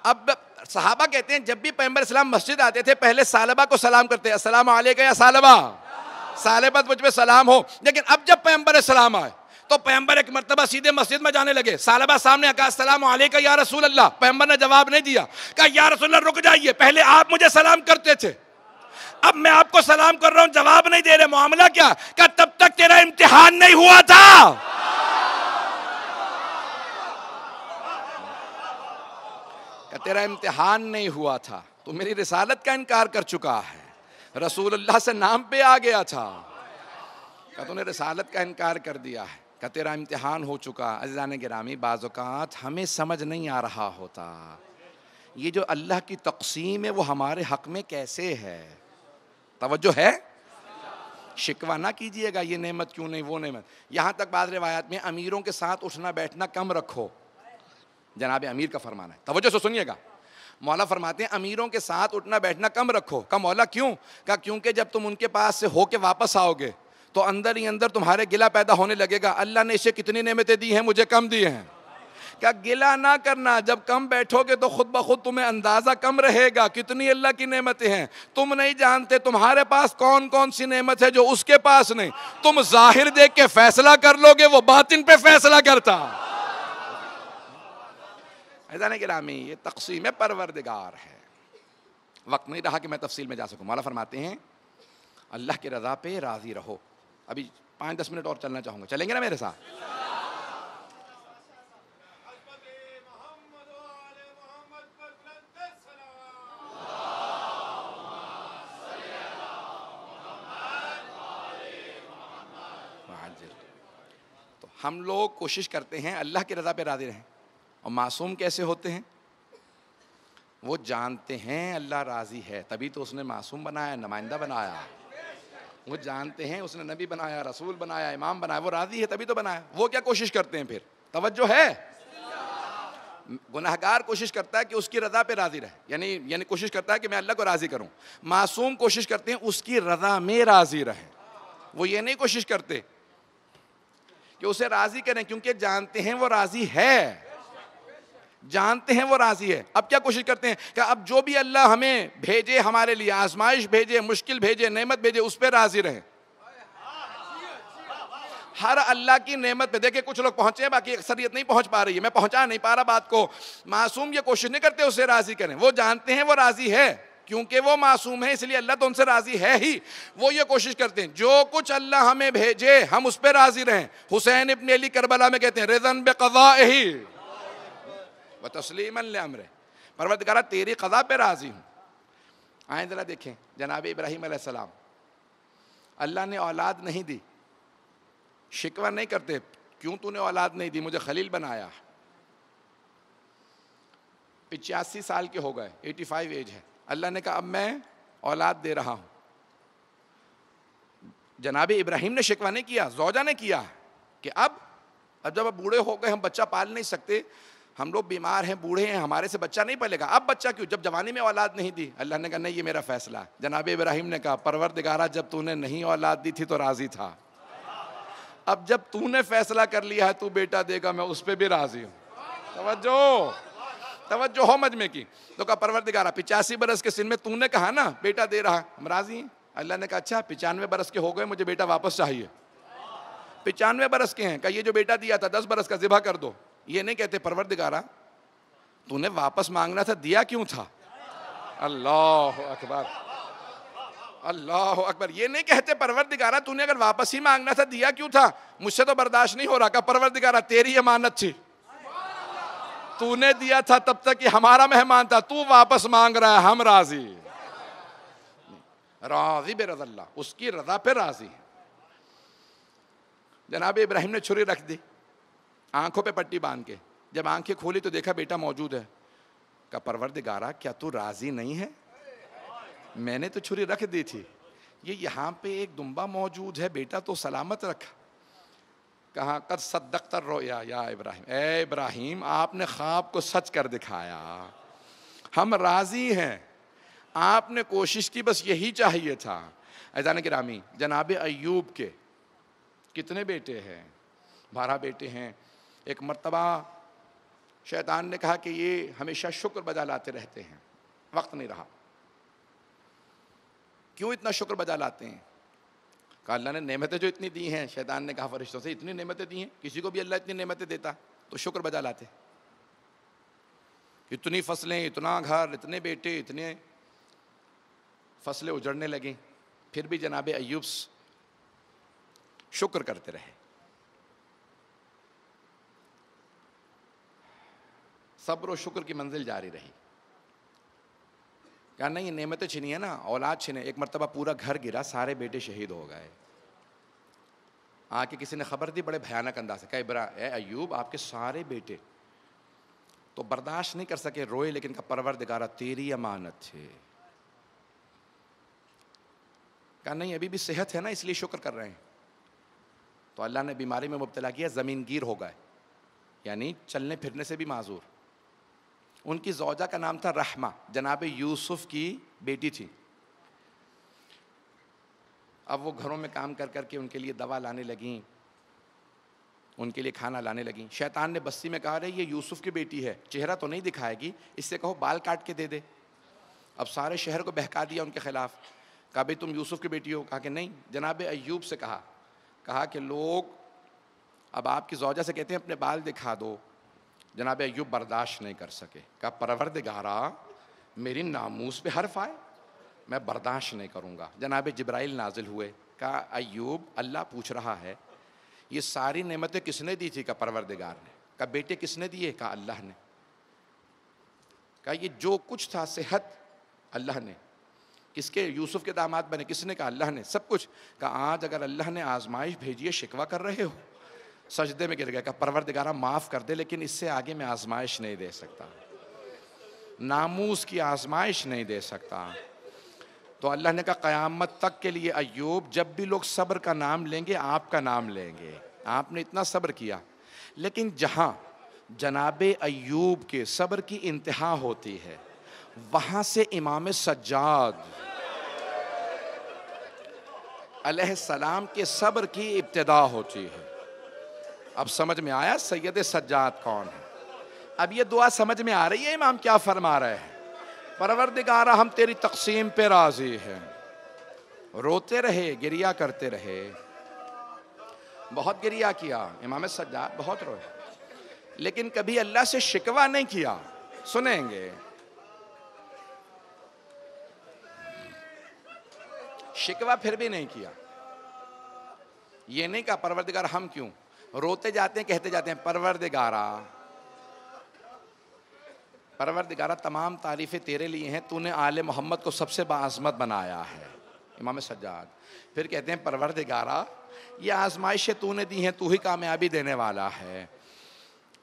اب صحابہ کہتے ہیں جب بھی پیغمبر اسلام مسجد آتے تھے پہلے ثعلبہ کو سلام کرتے، السلام علیکم یا ثعلبہ، ثعلبہ مجھ پہ سلام ہو. لیکن اب جب پیغمبر اسلام آئے تو پیغمبر ایک مرتبہ سیدھے مسجد میں جانے لگے. ثعلبہ سامنے کہا السلام علیکم یا رسول اللہ. پیغمبر نے جواب نہیں دیا. کہا یا رسول اللہ رک جائیے، پہلے آپ مجھے سلام کرتے تھے، اب میں آپ کو سلام کر رہا ہوں، جواب نہیں دے رہے، معاملہ کیا؟ کہا تب تک تیرا امتحان نہیں ہوا تھا. کہ تیرا امتحان نہیں ہوا تھا، تو میری رسالت کا انکار کر چکا ہے، رسول اللہ سے نام پہ آ گیا تھا، کہ تو نے رسالت کا انکار کر دیا ہے، کہ تیرا امتحان ہو چکا. عزیزان گرامی بعض اوقات ہمیں سمجھ نہیں آ رہا ہوتا یہ جو اللہ کی تقسیم ہے وہ ہمارے حق میں کیسے ہے. توجہ ہے. شکوہ نہ کیجئے گا یہ نعمت کیوں نہیں وہ نعمت. یہاں تک بعض روایات میں امیروں کے ساتھ اٹھنا بیٹھنا کم رکھو، جناب امیر کا فرمانا ہے. توجہ سے سنیے گا. مولا فرماتے ہیں امیروں کے ساتھ اٹھنا بیٹھنا کم رکھو. کہا مولا کیوں؟ کہا کیونکہ جب تم ان کے پاس سے ہو کے واپس آؤ گے تو اندر ہی اندر تمہارے گلہ پیدا ہونے لگے گا، اللہ نے اسے کتنی نعمتیں دی ہیں، مجھے کم دی ہیں. کیا گلہ نہ کرنا، جب کم بیٹھو گے تو خود بخود تمہیں اندازہ کم رہے گا کتنی اللہ کی نعمتیں ہیں. تم نہیں جانتے تمہارے پاس کون کون سی نعمت ہے جو اس کے پاس نہیں. تم ظاہر دیکھ کے فیصلہ کر لو گے، وہ باطن پہ فیصلہ کرتا. عزیزان گرامی یہ تقسیم پروردگار ہے. وقت نہیں رہا کہ میں تفصیل میں جا سکوں. مولا فرماتے ہیں اللہ کی رضا پہ راضی رہو. ابھی 5-10 منٹ اور چلنا چاہوں گا, چلیں گے نا میرے ساتھ؟ تو ہم لوگ کوشش کرتے ہیں اللہ کی رضا پہ راضی رہیں, اور معصوم کیسے ہوتے ہیں؟ وہ جانتے ہیں اللہ راضی ہے, تبھی تو اس نے معصوم بنایا, نمائندہ بنایا. وہ جانتے ہیں اس نے نبی بنایا, رسول بنایا, امام بنایا, وہ راضی ہے تبھی تو بنایا. وہ کیا کوشش کرتے ہیں پھر؟ توجہ ہے, گناہگار کوشش کرتا ہے کہ اس کی رضا پہ راضی رہے, یعنی کوشش کرتا ہے کہ میں اللہ کو راضی کروں. معصوم کوشش کرتے ہیں اس کی رضا میں راضی رہیں. وہ یہ نہیں کوشش کرتے کہ اسے راضی کریں, کیونکہ جانتے ہیں وہ راضی ہے, جانتے ہیں وہ راضی ہے. اب کیا کوشش کرتے ہیں کہ اب جو بھی اللہ ہمیں بھیجے, ہمارے لیے آزمائش بھیجے, مشکل بھیجے, نعمت بھیجے, اس پہ راضی رہیں. ہر اللہ کی نعمت پہ, دیکھیں کچھ لوگ پہنچے ہیں, باقی اکثریت نہیں پہنچ پا رہی ہے, میں پہنچا نہیں پا رہا بات کو. معصوم یہ کوشش نہیں کرتے اسے راضی کریں, وہ جانتے ہیں وہ راضی ہے, کیونکہ وہ معصوم ہے اس لیے اللہ تو ان سے راضی ہے ہی. وہ یہ کوشش کرتے ہیں جو کچھ اللہ ہمیں بھیجے ہم اس پہ راضی رہیں. حسین ابن علی کربلا میں کہتے ہیں رضن بقضائہ وتسلیما لامرہ, پروردگارہ تیری قضا پہ راضی ہوں. آئیں ذرا دیکھیں جناب ابراہیم علیہ السلام, اللہ نے اولاد نہیں دی, شکوہ نہیں کرتے کیوں تو نے اولاد نہیں دی, مجھے خلیل بنایا. 85 سال کے ہو گئے, 85 ایج ہے, اللہ نے کہا اب میں اولاد دے رہا ہوں. جناب ابراہیم نے شکوہ نہیں کیا, زوجہ نے کیا کہ اب جب بوڑھے ہو گئے, ہم بچہ پال نہیں سکتے, ہم لوگ بیمار ہیں, بوڑھے ہیں, ہمارے سے بچہ نہیں پلے گا, اب بچہ کیوں, جب جوانی میں اولاد نہیں دی. اللہ نے کہا نہیں, یہ میرا فیصلہ ہے. جناب ابراہیم نے کہا پروردگارہ جب تو نے نہیں اولاد دی تھی تو راضی تھا, اب جب تو نے فیصلہ کر لیا ہے تو بیٹا دے گا, میں اس پہ بھی راضی ہوں. توجہ ہو مجمع کی. تو کہا پروردگارہ 85 برس کے سن میں تو نے کہا نا بیٹا دے رہا, ہم راضی ہیں. اللہ نے کہا اچھا 95 برس کے ہو گئے, مجھے بیٹا واپس چاہیے. 95 برس کے ہیں, کہا یہ جو بیٹا دیا تھا 10 برس کا ذبح کر دو. یہ نہیں کہتے پروردگارہ تو نے واپس مانگنا تھا, دیا کیوں تھا؟ اللہ اکبر, اللہ اکبر. یہ نہیں کہتے پروردگارہ تو نے اگر واپس ہی مانگنا تھا دیا کیوں تھا, مجھ سے تو برداشت نہیں ہو رہا. کہا پروردگارہ تیری امانت تھی, تو نے دیا تھا تب تک یہ ہمارا مہمان تھا, تو واپس مانگ رہا ہے, ہم راضی. راضی برضا اللہ, اس کی رضا پہ راضی ہے. جناب ابراہیم نے چھری رکھ دی, آنکھوں پہ پٹی باندھ کے, جب آنکھیں کھولی تو دیکھا بیٹا موجود ہے. کہا پروردگارہ کیا تو راضی نہیں ہے؟ میں نے تو چھری رکھ دی تھی, یہ یہاں پہ ایک دمبا موجود ہے, بیٹا تو سلامت رکھا. کہا قد صدقت الرؤیا یا ابراہیم, اے ابراہیم آپ نے خواب کو سچ کر دکھایا, ہم راضی ہیں, آپ نے کوشش کی, بس یہی چاہیے تھا. عزیزان گرامی, جناب ایوب کے کتنے بیٹے ہیں؟ 12 بیٹے ہیں. ایک مرتبہ شیطان نے کہا کہ یہ ہمیشہ شکر بجا لاتے رہتے ہیں, وقت نہیں رہا. کیوں اتنا شکر بجا لاتے ہیں؟ کہا اللہ نے نعمتیں جو اتنی دی ہیں, شیطان نے کہا فرشتوں سے اتنی نعمتیں دی ہیں, کسی کو بھی اللہ اتنی نعمتیں دیتا تو شکر بجا لاتے. اتنی فصلیں, اتنا گھر, اتنے بیٹے, اتنے فصلیں اجڑنے لگیں, پھر بھی جناب ایوب شکر کرتے رہے. صبر و شکر کی منزل جاری رہی. کہا نہیں یہ نعمتیں چھنی ہے نا, اولاد چھنے. ایک مرتبہ پورا گھر گرا, سارے بیٹے شہید ہو گئے. آ کے کسی نے خبر دی بڑے بھیانک انداز سے, کہا اے ایوب آپ کے سارے بیٹے, تو برداشت نہیں کر سکے, روئے, لیکن کہا پروردگارہ تیری امانت تھے. کہا نہیں ابھی بھی صحت ہے نا اس لیے شکر کر رہے ہیں. تو اللہ نے بیماری میں مبتلا کیا, زمین گیر ہو گئے, یعنی چلنے پھرنے سے بھی معذور. ان کی زوجہ کا نام تھا رحمہ, جناب یوسف کی بیٹی تھی. اب وہ گھروں میں کام کر کر کے ان کے لیے دوا لانے لگیں, ان کے لیے کھانا لانے لگیں. شیطان نے بستی میں کہا رہے یہ یوسف کی بیٹی ہے, چہرہ تو نہیں دکھائے گی, اس سے کہو بال کاٹ کے دے دے. اب سارے شہر کو بہکا دیا ان کے خلاف. کہا بھئی تم یوسف کی بیٹی ہو؟ کہا کہ نہیں. جناب ایوب سے کہا کہ لوگ اب آپ کی زوجہ سے کہتے ہیں اپنے بال دکھا دو. جناب ایوب برداشت نہیں کر سکے. کہا پروردگارہ میری ناموس پہ حرف آئے, میں برداشت نہیں کروں گا. جناب جبرائیل نازل ہوئے, کہا ایوب اللہ پوچھ رہا ہے یہ ساری نعمتیں کس نے دی تھی؟ کہا پروردگار نے. کہا بیٹے کس نے دیے؟ کہا اللہ نے. کہا یہ جو کچھ تھا صحت اللہ نے. کس کے؟ یوسف کے داماد بنے. کس نے؟ کہا اللہ نے. سب کچھ. کہا آج اگر اللہ نے آزمائش بھیجی ہے شکوہ کر رہے ہو؟ سجدے میں گر گیا. کہا پروردگارہ معاف کر دے لیکن اس سے آگے میں آزمائش نہیں دے سکتا, ناموس کی آزمائش نہیں دے سکتا. تو اللہ نے کہا قیامت تک کے لیے ایوب جب بھی لوگ صبر کا نام لیں گے آپ کا نام لیں گے. آپ نے اتنا صبر کیا, لیکن جہاں جناب ایوب کے صبر کی انتہا ہوتی ہے وہاں سے امام سجاد علیہ السلام کے صبر کی ابتدا ہوتی ہے. اب سمجھ میں آیا سید سجاد کون ہے؟ اب یہ دعا سمجھ میں آ رہی ہے امام کیا فرما رہے ہیں؟ پروردگارہ ہم تیری تقسیم پہ راضی ہیں. روتے رہے, گریا کرتے رہے, بہت گریا کیا امام سجاد, بہت روئے, لیکن کبھی اللہ سے شکوہ نہیں کیا. سنیں گے شکوہ پھر بھی نہیں کیا. یہ نہیں کہا پروردگار ہم کیوں. روتے جاتے ہیں, کہتے جاتے ہیں پروردگارہ تمام تعریفیں تیرے لیے ہیں, تو نے آل محمد کو سب سے باعظمت بنایا ہے. امام سجاد پھر کہتے ہیں پروردگارہ یہ آزمائشیں تو نے دی ہیں, تو ہی کامیابی دینے والا ہے.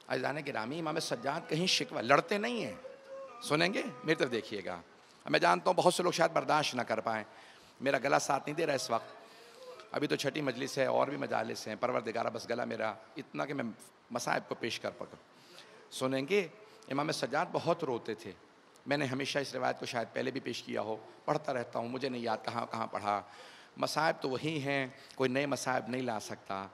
عزیزان گرامی امام سجاد کہیں شکوہ, لڑتے نہیں ہیں. سنیں گے میری طرف دیکھیے گا. میں جانتا ہوں بہت سے لوگ شاید برداشت نہ کر پائیں, میرا گلا ساتھ نہیں دے رہا اس وقت, ابھی تو چھٹی مجلس ہے اور بھی مجالس ہیں. پروردگارہ بس گلا میرا اتنا کہ میں مصائب کو پیش کر پکوں. سنیں گے امام سجاد بہت روتے تھے. میں نے ہمیشہ اس روایت کو شاید پہلے بھی پیش کیا ہو, پڑھتا رہتا ہوں, مجھے نہیں یاد کہاں کہاں پڑھا. مصائب تو وہی ہیں, کوئی نئے مصائب نہیں لا سکتا.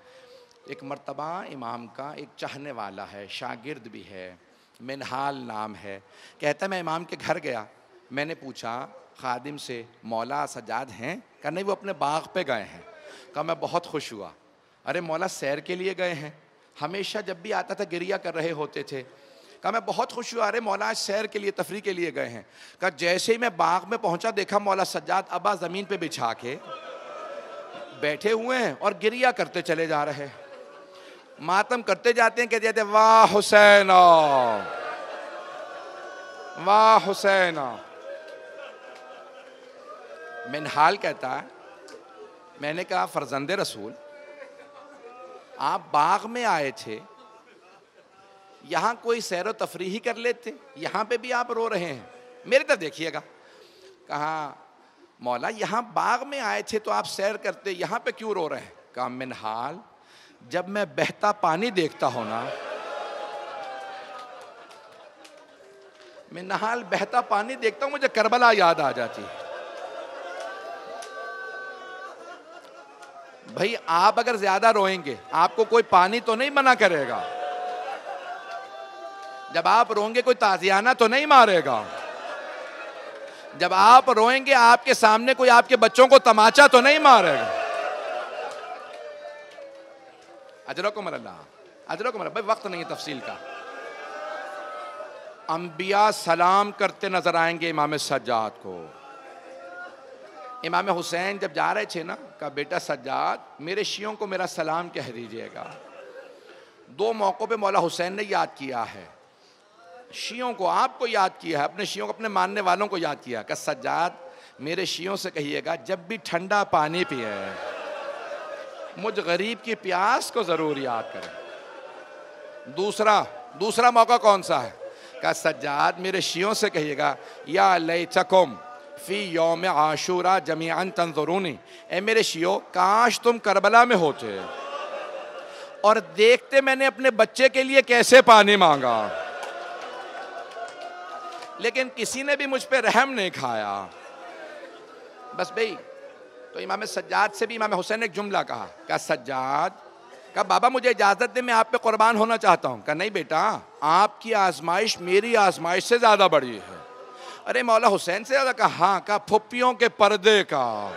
ایک مرتبہ امام کا ایک چاہنے والا ہے, شاگرد بھی ہے, منہال نام ہے. کہتا ہے میں امام کے گھر گیا, میں نے پوچھا خادم سے مولا سجاد ہیں؟ کہا نہیں وہ اپنے باغ پہ گئے ہیں. کہا میں بہت خوش ہوا. ارے مولا سیر کے لیے گئے ہیں؟ ہمیشہ جب بھی آتا تھا گریا کر رہے ہوتے تھے. کہا میں بہت خوش ہوا. ارے مولا آج سیر کے لیے تفریح کے لیے گئے ہیں. کہا جیسے ہی میں باغ میں پہنچا دیکھا مولا سجاد ابا زمین پہ بچھا کے بیٹھے ہوئے ہیں اور گریا کرتے چلے جا رہے, ماتم کرتے جاتے ہیں. کہتے جاتے ہیں واہ حسین واہ حسین. منہال کہتا ہے میں نے کہا فرزند رسول آپ باغ میں آئے تھے, یہاں کوئی سیر و تفریح کر لیتے, یہاں پہ بھی آپ رو رہے ہیں. میری طرف دیکھیے گا. کہا مولا یہاں باغ میں آئے تھے تو آپ سیر کرتے, یہاں پہ کیوں رو رہے ہیں؟ کہا منہال جب میں بہتا پانی دیکھتا ہوں نا, منہال بہتا پانی دیکھتا ہوں مجھے کربلا یاد آ جاتی ہے. بھئی آپ اگر زیادہ روئیں گے آپ کو کوئی پانی تو نہیں منع کرے گا, جب آپ روئیں گے کوئی تازیانہ تو نہیں مارے گا, جب آپ روئیں گے آپ کے سامنے کوئی آپ کے بچوں کو تماچا تو نہیں مارے گا. اجرکم اللہ, اجرکم اللہ. بھئی وقت نہیں ہے تفصیل کا. انبیاء سلام کرتے نظر آئیں گے امام سجاد کو. امام حسین جب جا رہے تھے نا, کہا بیٹا سجاد میرے شیعوں کو میرا سلام کہہ دیجئے گا. دو موقعوں پہ مولا حسین نے یاد کیا ہے, شیعوں کو, آپ کو یاد کیا ہے, اپنے شیعوں کو, اپنے ماننے والوں کو یاد کیا. کہ سجاد میرے شیعوں سے کہیے گا جب بھی ٹھنڈا پانی پیے مجھ غریب کی پیاس کو ضرور یاد کریں. دوسرا موقع کون سا ہے؟ کہ سجاد میرے شیعوں سے کہیے گا یا لیتکم فی یوم عاشورہ جمیعاً تنظرونی, اے میرے شیعوں کاش تم کربلا میں ہوتے اور دیکھتے میں نے اپنے بچے کے لیے کیسے پانی مانگا, لیکن کسی نے بھی مجھ پہ رحم نہیں کھایا. بس بھئی تو امام سجاد سے بھی امام حسین نے ایک جملہ کہا. کہا سجاد, کہا بابا مجھے اجازت دے میں آپ پہ قربان ہونا چاہتا ہوں. کہا نہیں بیٹا آپ کی آزمائش میری آزمائش سے زیادہ بڑی ہے. ارے مولا حسین سے زیادہ؟ کہا ہاں. کہا پھپھیوں کے پردے کا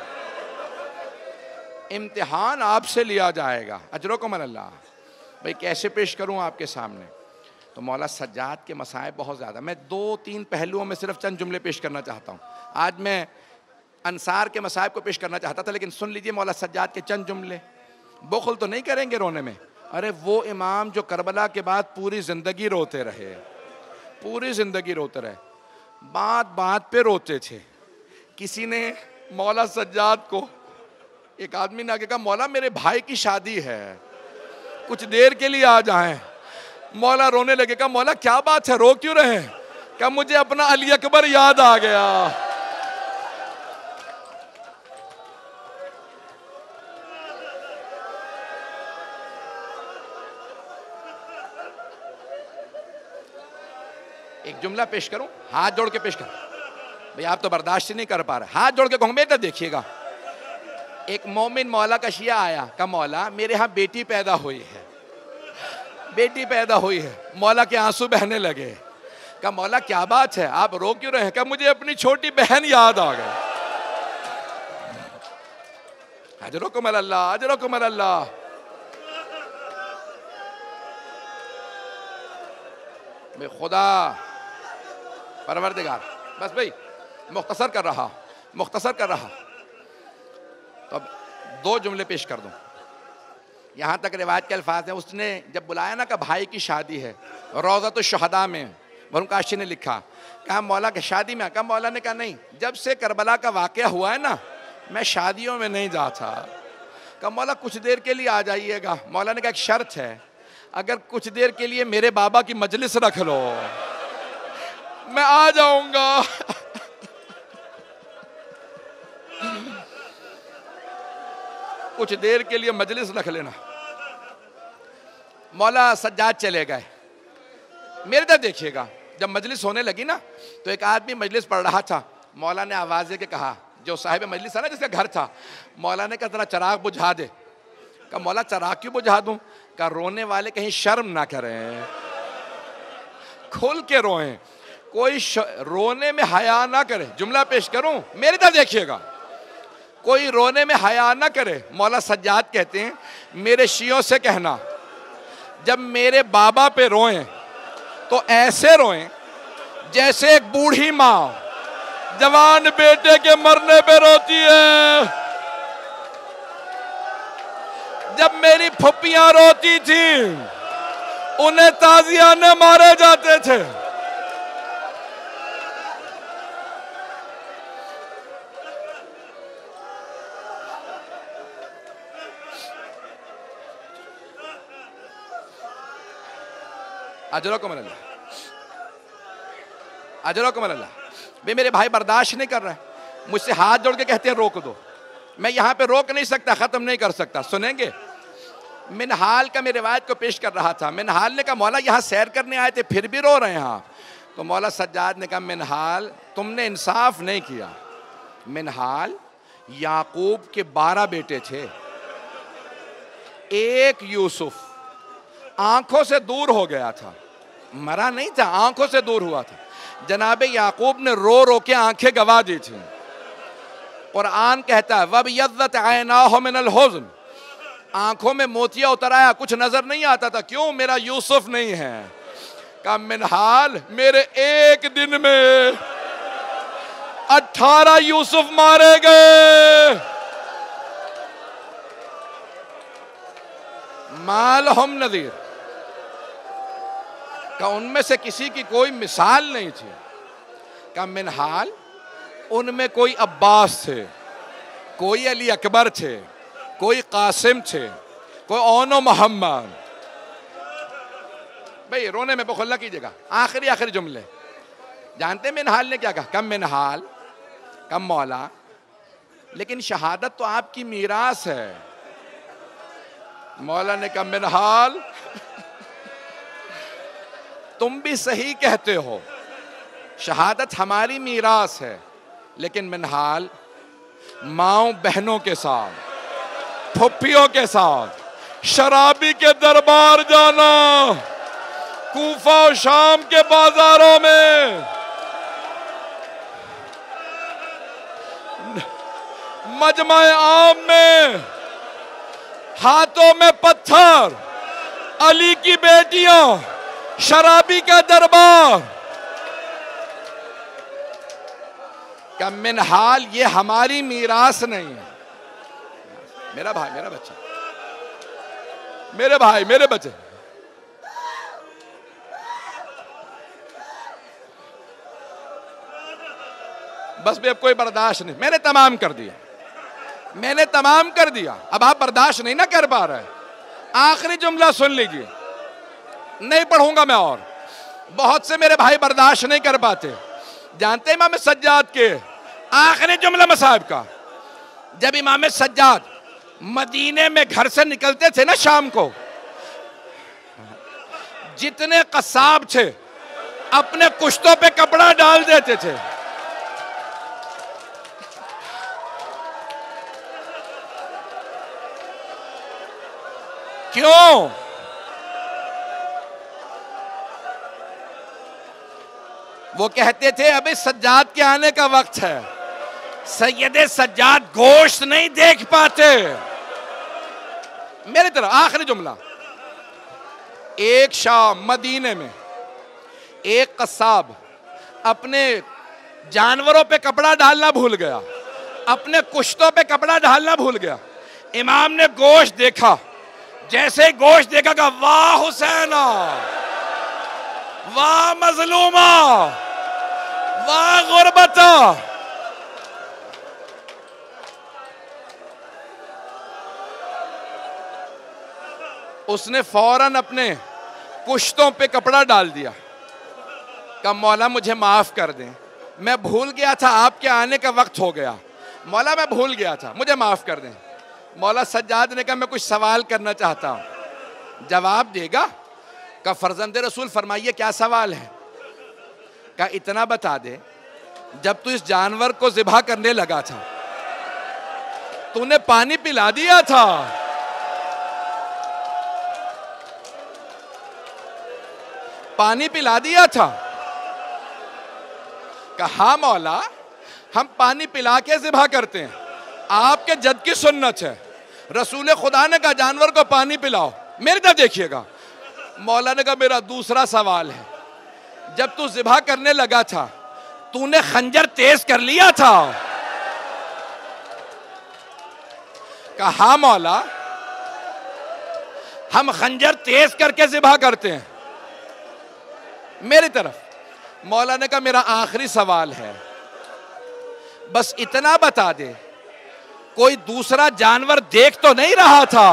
امتحان آپ سے لیا جائے گا. اجرکم اللہ. بھئی کیسے پیش کروں آپ کے سامنے؟ تو مولا سجاد کے مصائب بہت زیادہ. میں 2-3 پہلوؤں میں صرف چند جملے پیش کرنا چاہتا ہوں. آج میں انصار کے مصائب کو پیش کرنا چاہتا تھا، لیکن سن لیجئے مولا سجاد کے چند جملے. بخل تو نہیں کریں گے رونے میں. ارے وہ امام جو کربلا کے بعد پوری زندگی روتے رہے، پوری زندگی روتے رہے، بات بات پہ روتے تھے. کسی نے مولا سجاد کو، ایک آدمی نے آگے کہا مولا میرے بھائی کی شادی ہے، کچھ دیر کے لیے آ جائیں. مولا رونے لگے. کہا مولا کیا بات ہے، رو کیوں رہے ہیں؟ کہا مجھے اپنا علی اکبر یاد آ گیا. ایک جملہ پیش کروں، ہاتھ جوڑ کے پیش کروں. بھئی آپ تو برداشت نہیں کر پا رہے. ہاتھ جوڑ کے کہوں بیٹا دیکھیے گا. ایک مومن مولا کا شیعہ آیا. کہا مولا میرے ہاں بیٹی پیدا ہوئی ہے، بیٹی پیدا ہوئی ہے. مولا کے آنسو بہنے لگے. کہا مولا کیا بات ہے، آپ رو کیوں رہے ہیں؟ کہا مجھے اپنی چھوٹی بہن یاد آ گئی. اجرکم اللہ، اجرکم اللہ. میں خدا پروردگار، بس بھئی مختصر کر رہا. تو اب 2 جملے پیش کر دوں. یہاں تک روایت کے الفاظ ہیں. اس نے جب بلایا نا کہ بھائی کی شادی ہے، روضۃ الشہداء میں مرحوم کاشی نے لکھا. کہا مولا کی شادی میں؟ کہا مولا نے کہا نہیں، جب سے کربلا کا واقعہ ہوا ہے نا میں شادیوں میں نہیں جاتا. کہا مولا کچھ دیر کے لیے آ جائیے گا. مولا نے کہا ایک شرط ہے، اگر کچھ دیر کے لیے میرے بابا کی مجلس رکھ لو میں آ جاؤں گا. کچھ دیر کے لیے مجلس رکھ لینا. مولا سجاد چلے گئے. میرے طرف دیکھیے گا، جب مجلس ہونے لگی نا تو ایک آدمی مجلس پڑھ رہا تھا. مولا نے آواز دے کے کہا، جو صاحب مجلس ہے نا جس کا گھر تھا، مولا نے کہا ذرا چراغ بجھا دے. کہا مولا چراغ کیوں بجھا دوں؟ کہا رونے والے کہیں شرم نہ کریں، کھل کے روئیں، کوئی رونے میں حیا نہ کرے. جملہ پیش کروں، میری طرف دیکھیے گا، کوئی رونے میں حیا نہ کرے. مولا سجاد کہتے ہیں میرے شیعوں سے کہنا جب میرے بابا پہ روئیں تو ایسے روئیں جیسے ایک بوڑھی ماں جوان بیٹے کے مرنے پہ روتی ہے. جب میری پھپھیاں روتی تھیں انہیں تازیانے مارے جاتے تھے. اجرکم اللہ، اجرکم اللہ. بھئی میرے بھائی برداشت نہیں کر رہے، مجھ سے ہاتھ جوڑ کے کہتے ہیں روک دو. میں یہاں پہ روک نہیں سکتا، ختم نہیں کر سکتا. سنیں گے؟ منہال کا میں روایت کو پیش کر رہا تھا. منہال نے کہا مولا یہاں سیر کرنے آئے تھے پھر بھی رو رہے ہیں آپ. تو مولا سجاد نے کہا منہال تم نے انصاف نہیں کیا. منہال یعقوب کے 12 بیٹے تھے، ایک یوسف آنکھوں سے دور ہو گیا تھا، مرا نہیں تھا، آنکھوں سے دور ہوا تھا. جناب یعقوب نے رو رو کے آنکھیں گوا دی تھیں. قرآن کہتا ہے وَبْيَضَّتْ عَيْنَاهُ مِنَ الْحُزْنِ، آنکھوں میں موتیا اتر آیا، کچھ نظر نہیں آتا تھا. کیوں؟ میرا یوسف نہیں ہے. کہا منہال میرے ایک دن میں 18 یوسف مارے گئے. ما لہم نذیر، کہ ان میں سے کسی کی کوئی مثال نہیں تھی. کہ منہال ان میں کوئی عباس تھے، کوئی علی اکبر تھے، کوئی قاسم تھے، کوئی اون و محمد. بھئی رونے میں بخل نہ کیجئے گا. آخری جملے جانتے ہیں منہال نے کیا کہا؟ کم منہال، کم مولا لیکن شہادت تو آپ کی میراث ہے. مولا نے کہا منہال تم بھی صحیح کہتے ہو، شہادت ہماری میراث ہے، لیکن منہال ماؤں بہنوں کے ساتھ، پھپھیوں کے ساتھ شرابی کے دربار جانا، کوفہ و شام کے بازاروں میں مجمع عام میں ہاتھوں میں پتھر، علی کی بیٹیاں، شرابی کا دربار. کہ منحال یہ ہماری میراث نہیں ہے. میرا بھائی میرا بچہ، میرے بھائی میرے بچے، بس بھی اب کوئی برداشت نہیں. میں نے تمام کر دیا، میں نے تمام کر دیا. اب آپ برداشت نہیں نہ کر پا رہے. آخری جملہ سن لیجئے، نہیں پڑھوں گا میں. اور بہت سے میرے بھائی برداشت نہیں کر پاتے. جانتے امام سجاد کے آخری جملہ مصائب کا؟ جب امام سجاد مدینے میں گھر سے نکلتے تھے نا شام کو، جتنے قصاب تھے اپنے کشتوں پہ کپڑا ڈال دیتے تھے. کیوں؟ وہ کہتے تھے ابھی سجاد کے آنے کا وقت ہے. سید سجاد گوشت نہیں دیکھ پاتے. میری طرف آخری جملہ. ایک شام مدینے میں ایک قصاب اپنے جانوروں پہ کپڑا ڈالنا بھول گیا، اپنے کشتوں پہ کپڑا ڈالنا بھول گیا. امام نے گوشت دیکھا، جیسے ہی گوشت دیکھا کہ واہ حسینہ، واہ مظلومہ، واہ غربتہ. اس نے فوراً اپنے کشتوں پہ کپڑا ڈال دیا کہ مولا مجھے معاف کر دیں، میں بھول گیا تھا، آپ کے آنے کا وقت ہو گیا. مولا میں بھول گیا تھا، مجھے معاف کر دیں. مولا سجاد نے کہا میں کچھ سوال کرنا چاہتا ہوں. جواب دے گا؟ کہ فرزند رسول فرمائیے کیا سوال ہے؟ کہ اتنا بتا دے، جب تو اس جانور کو ذبح کرنے لگا تھا تو نے پانی پلا دیا تھا؟ پانی پلا دیا تھا؟ کہ ہاں مولا ہم پانی پلا کے ذبح کرتے ہیں، آپ کے جد کی سنت ہے. رسول خدا نے کہا جانور کو پانی پلاؤ. میری طرف دیکھیے گا. مولا نے کہا میرا دوسرا سوال ہے، جب تو ذبح کرنے لگا تھا تو نے خنجر تیز کر لیا تھا؟ کہا ہاں مولا ہم خنجر تیز کر کے ذبح کرتے ہیں. میری طرف. مولا نے کہا میرا آخری سوال ہے، بس اتنا بتا دے کوئی دوسرا جانور دیکھ تو نہیں رہا تھا؟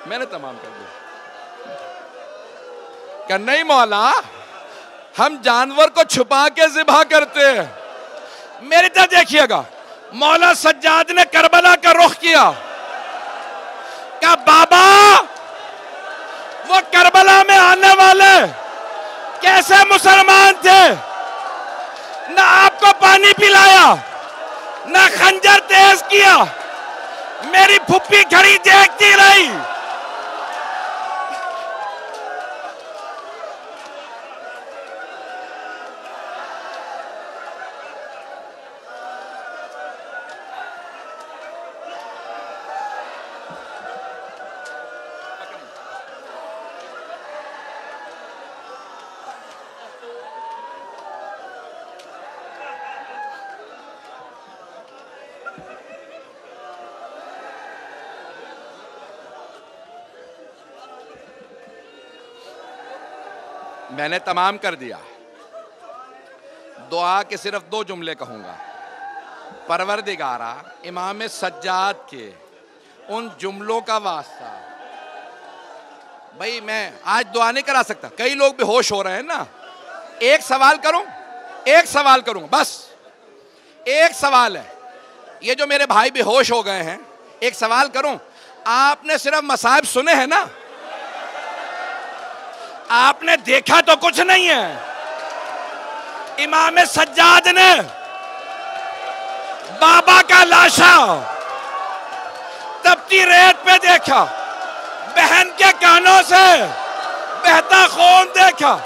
میں نے تمام کر دیا کہ نہیں مولا ہم جانور کو چھپا کے ذبح کرتے ہیں. میری طرف دیکھیے گا. مولا سجاد نے کربلا کا رخ کیا کہ بابا وہ کربلا میں آنے والے کیسے مسلمان تھے، نہ آپ کو پانی پلایا نہ خنجر تیز کیا. میری پھپھی کھڑی دیکھتی رہی. میں نے تمام کر دیا. دعا کے صرف 2 جملے کہوں گا. پروردگارا امام سجاد کے ان جملوں کا واسطہ. بھائی میں آج دعا نہیں کرا سکتا، کئی لوگ بے ہوش ہو رہے ہیں نا. ایک سوال کروں بس. ایک سوال ہے. یہ جو میرے بھائی بے ہوش ہو گئے ہیں، ایک سوال کروں. آپ نے صرف مصائب سنے ہیں نا، آپ نے دیکھا تو کچھ نہیں ہے. امام سجاد نے بابا کا لاشا تپتی ریت پہ دیکھا، بہن کے کانوں سے بہتا خون دیکھا.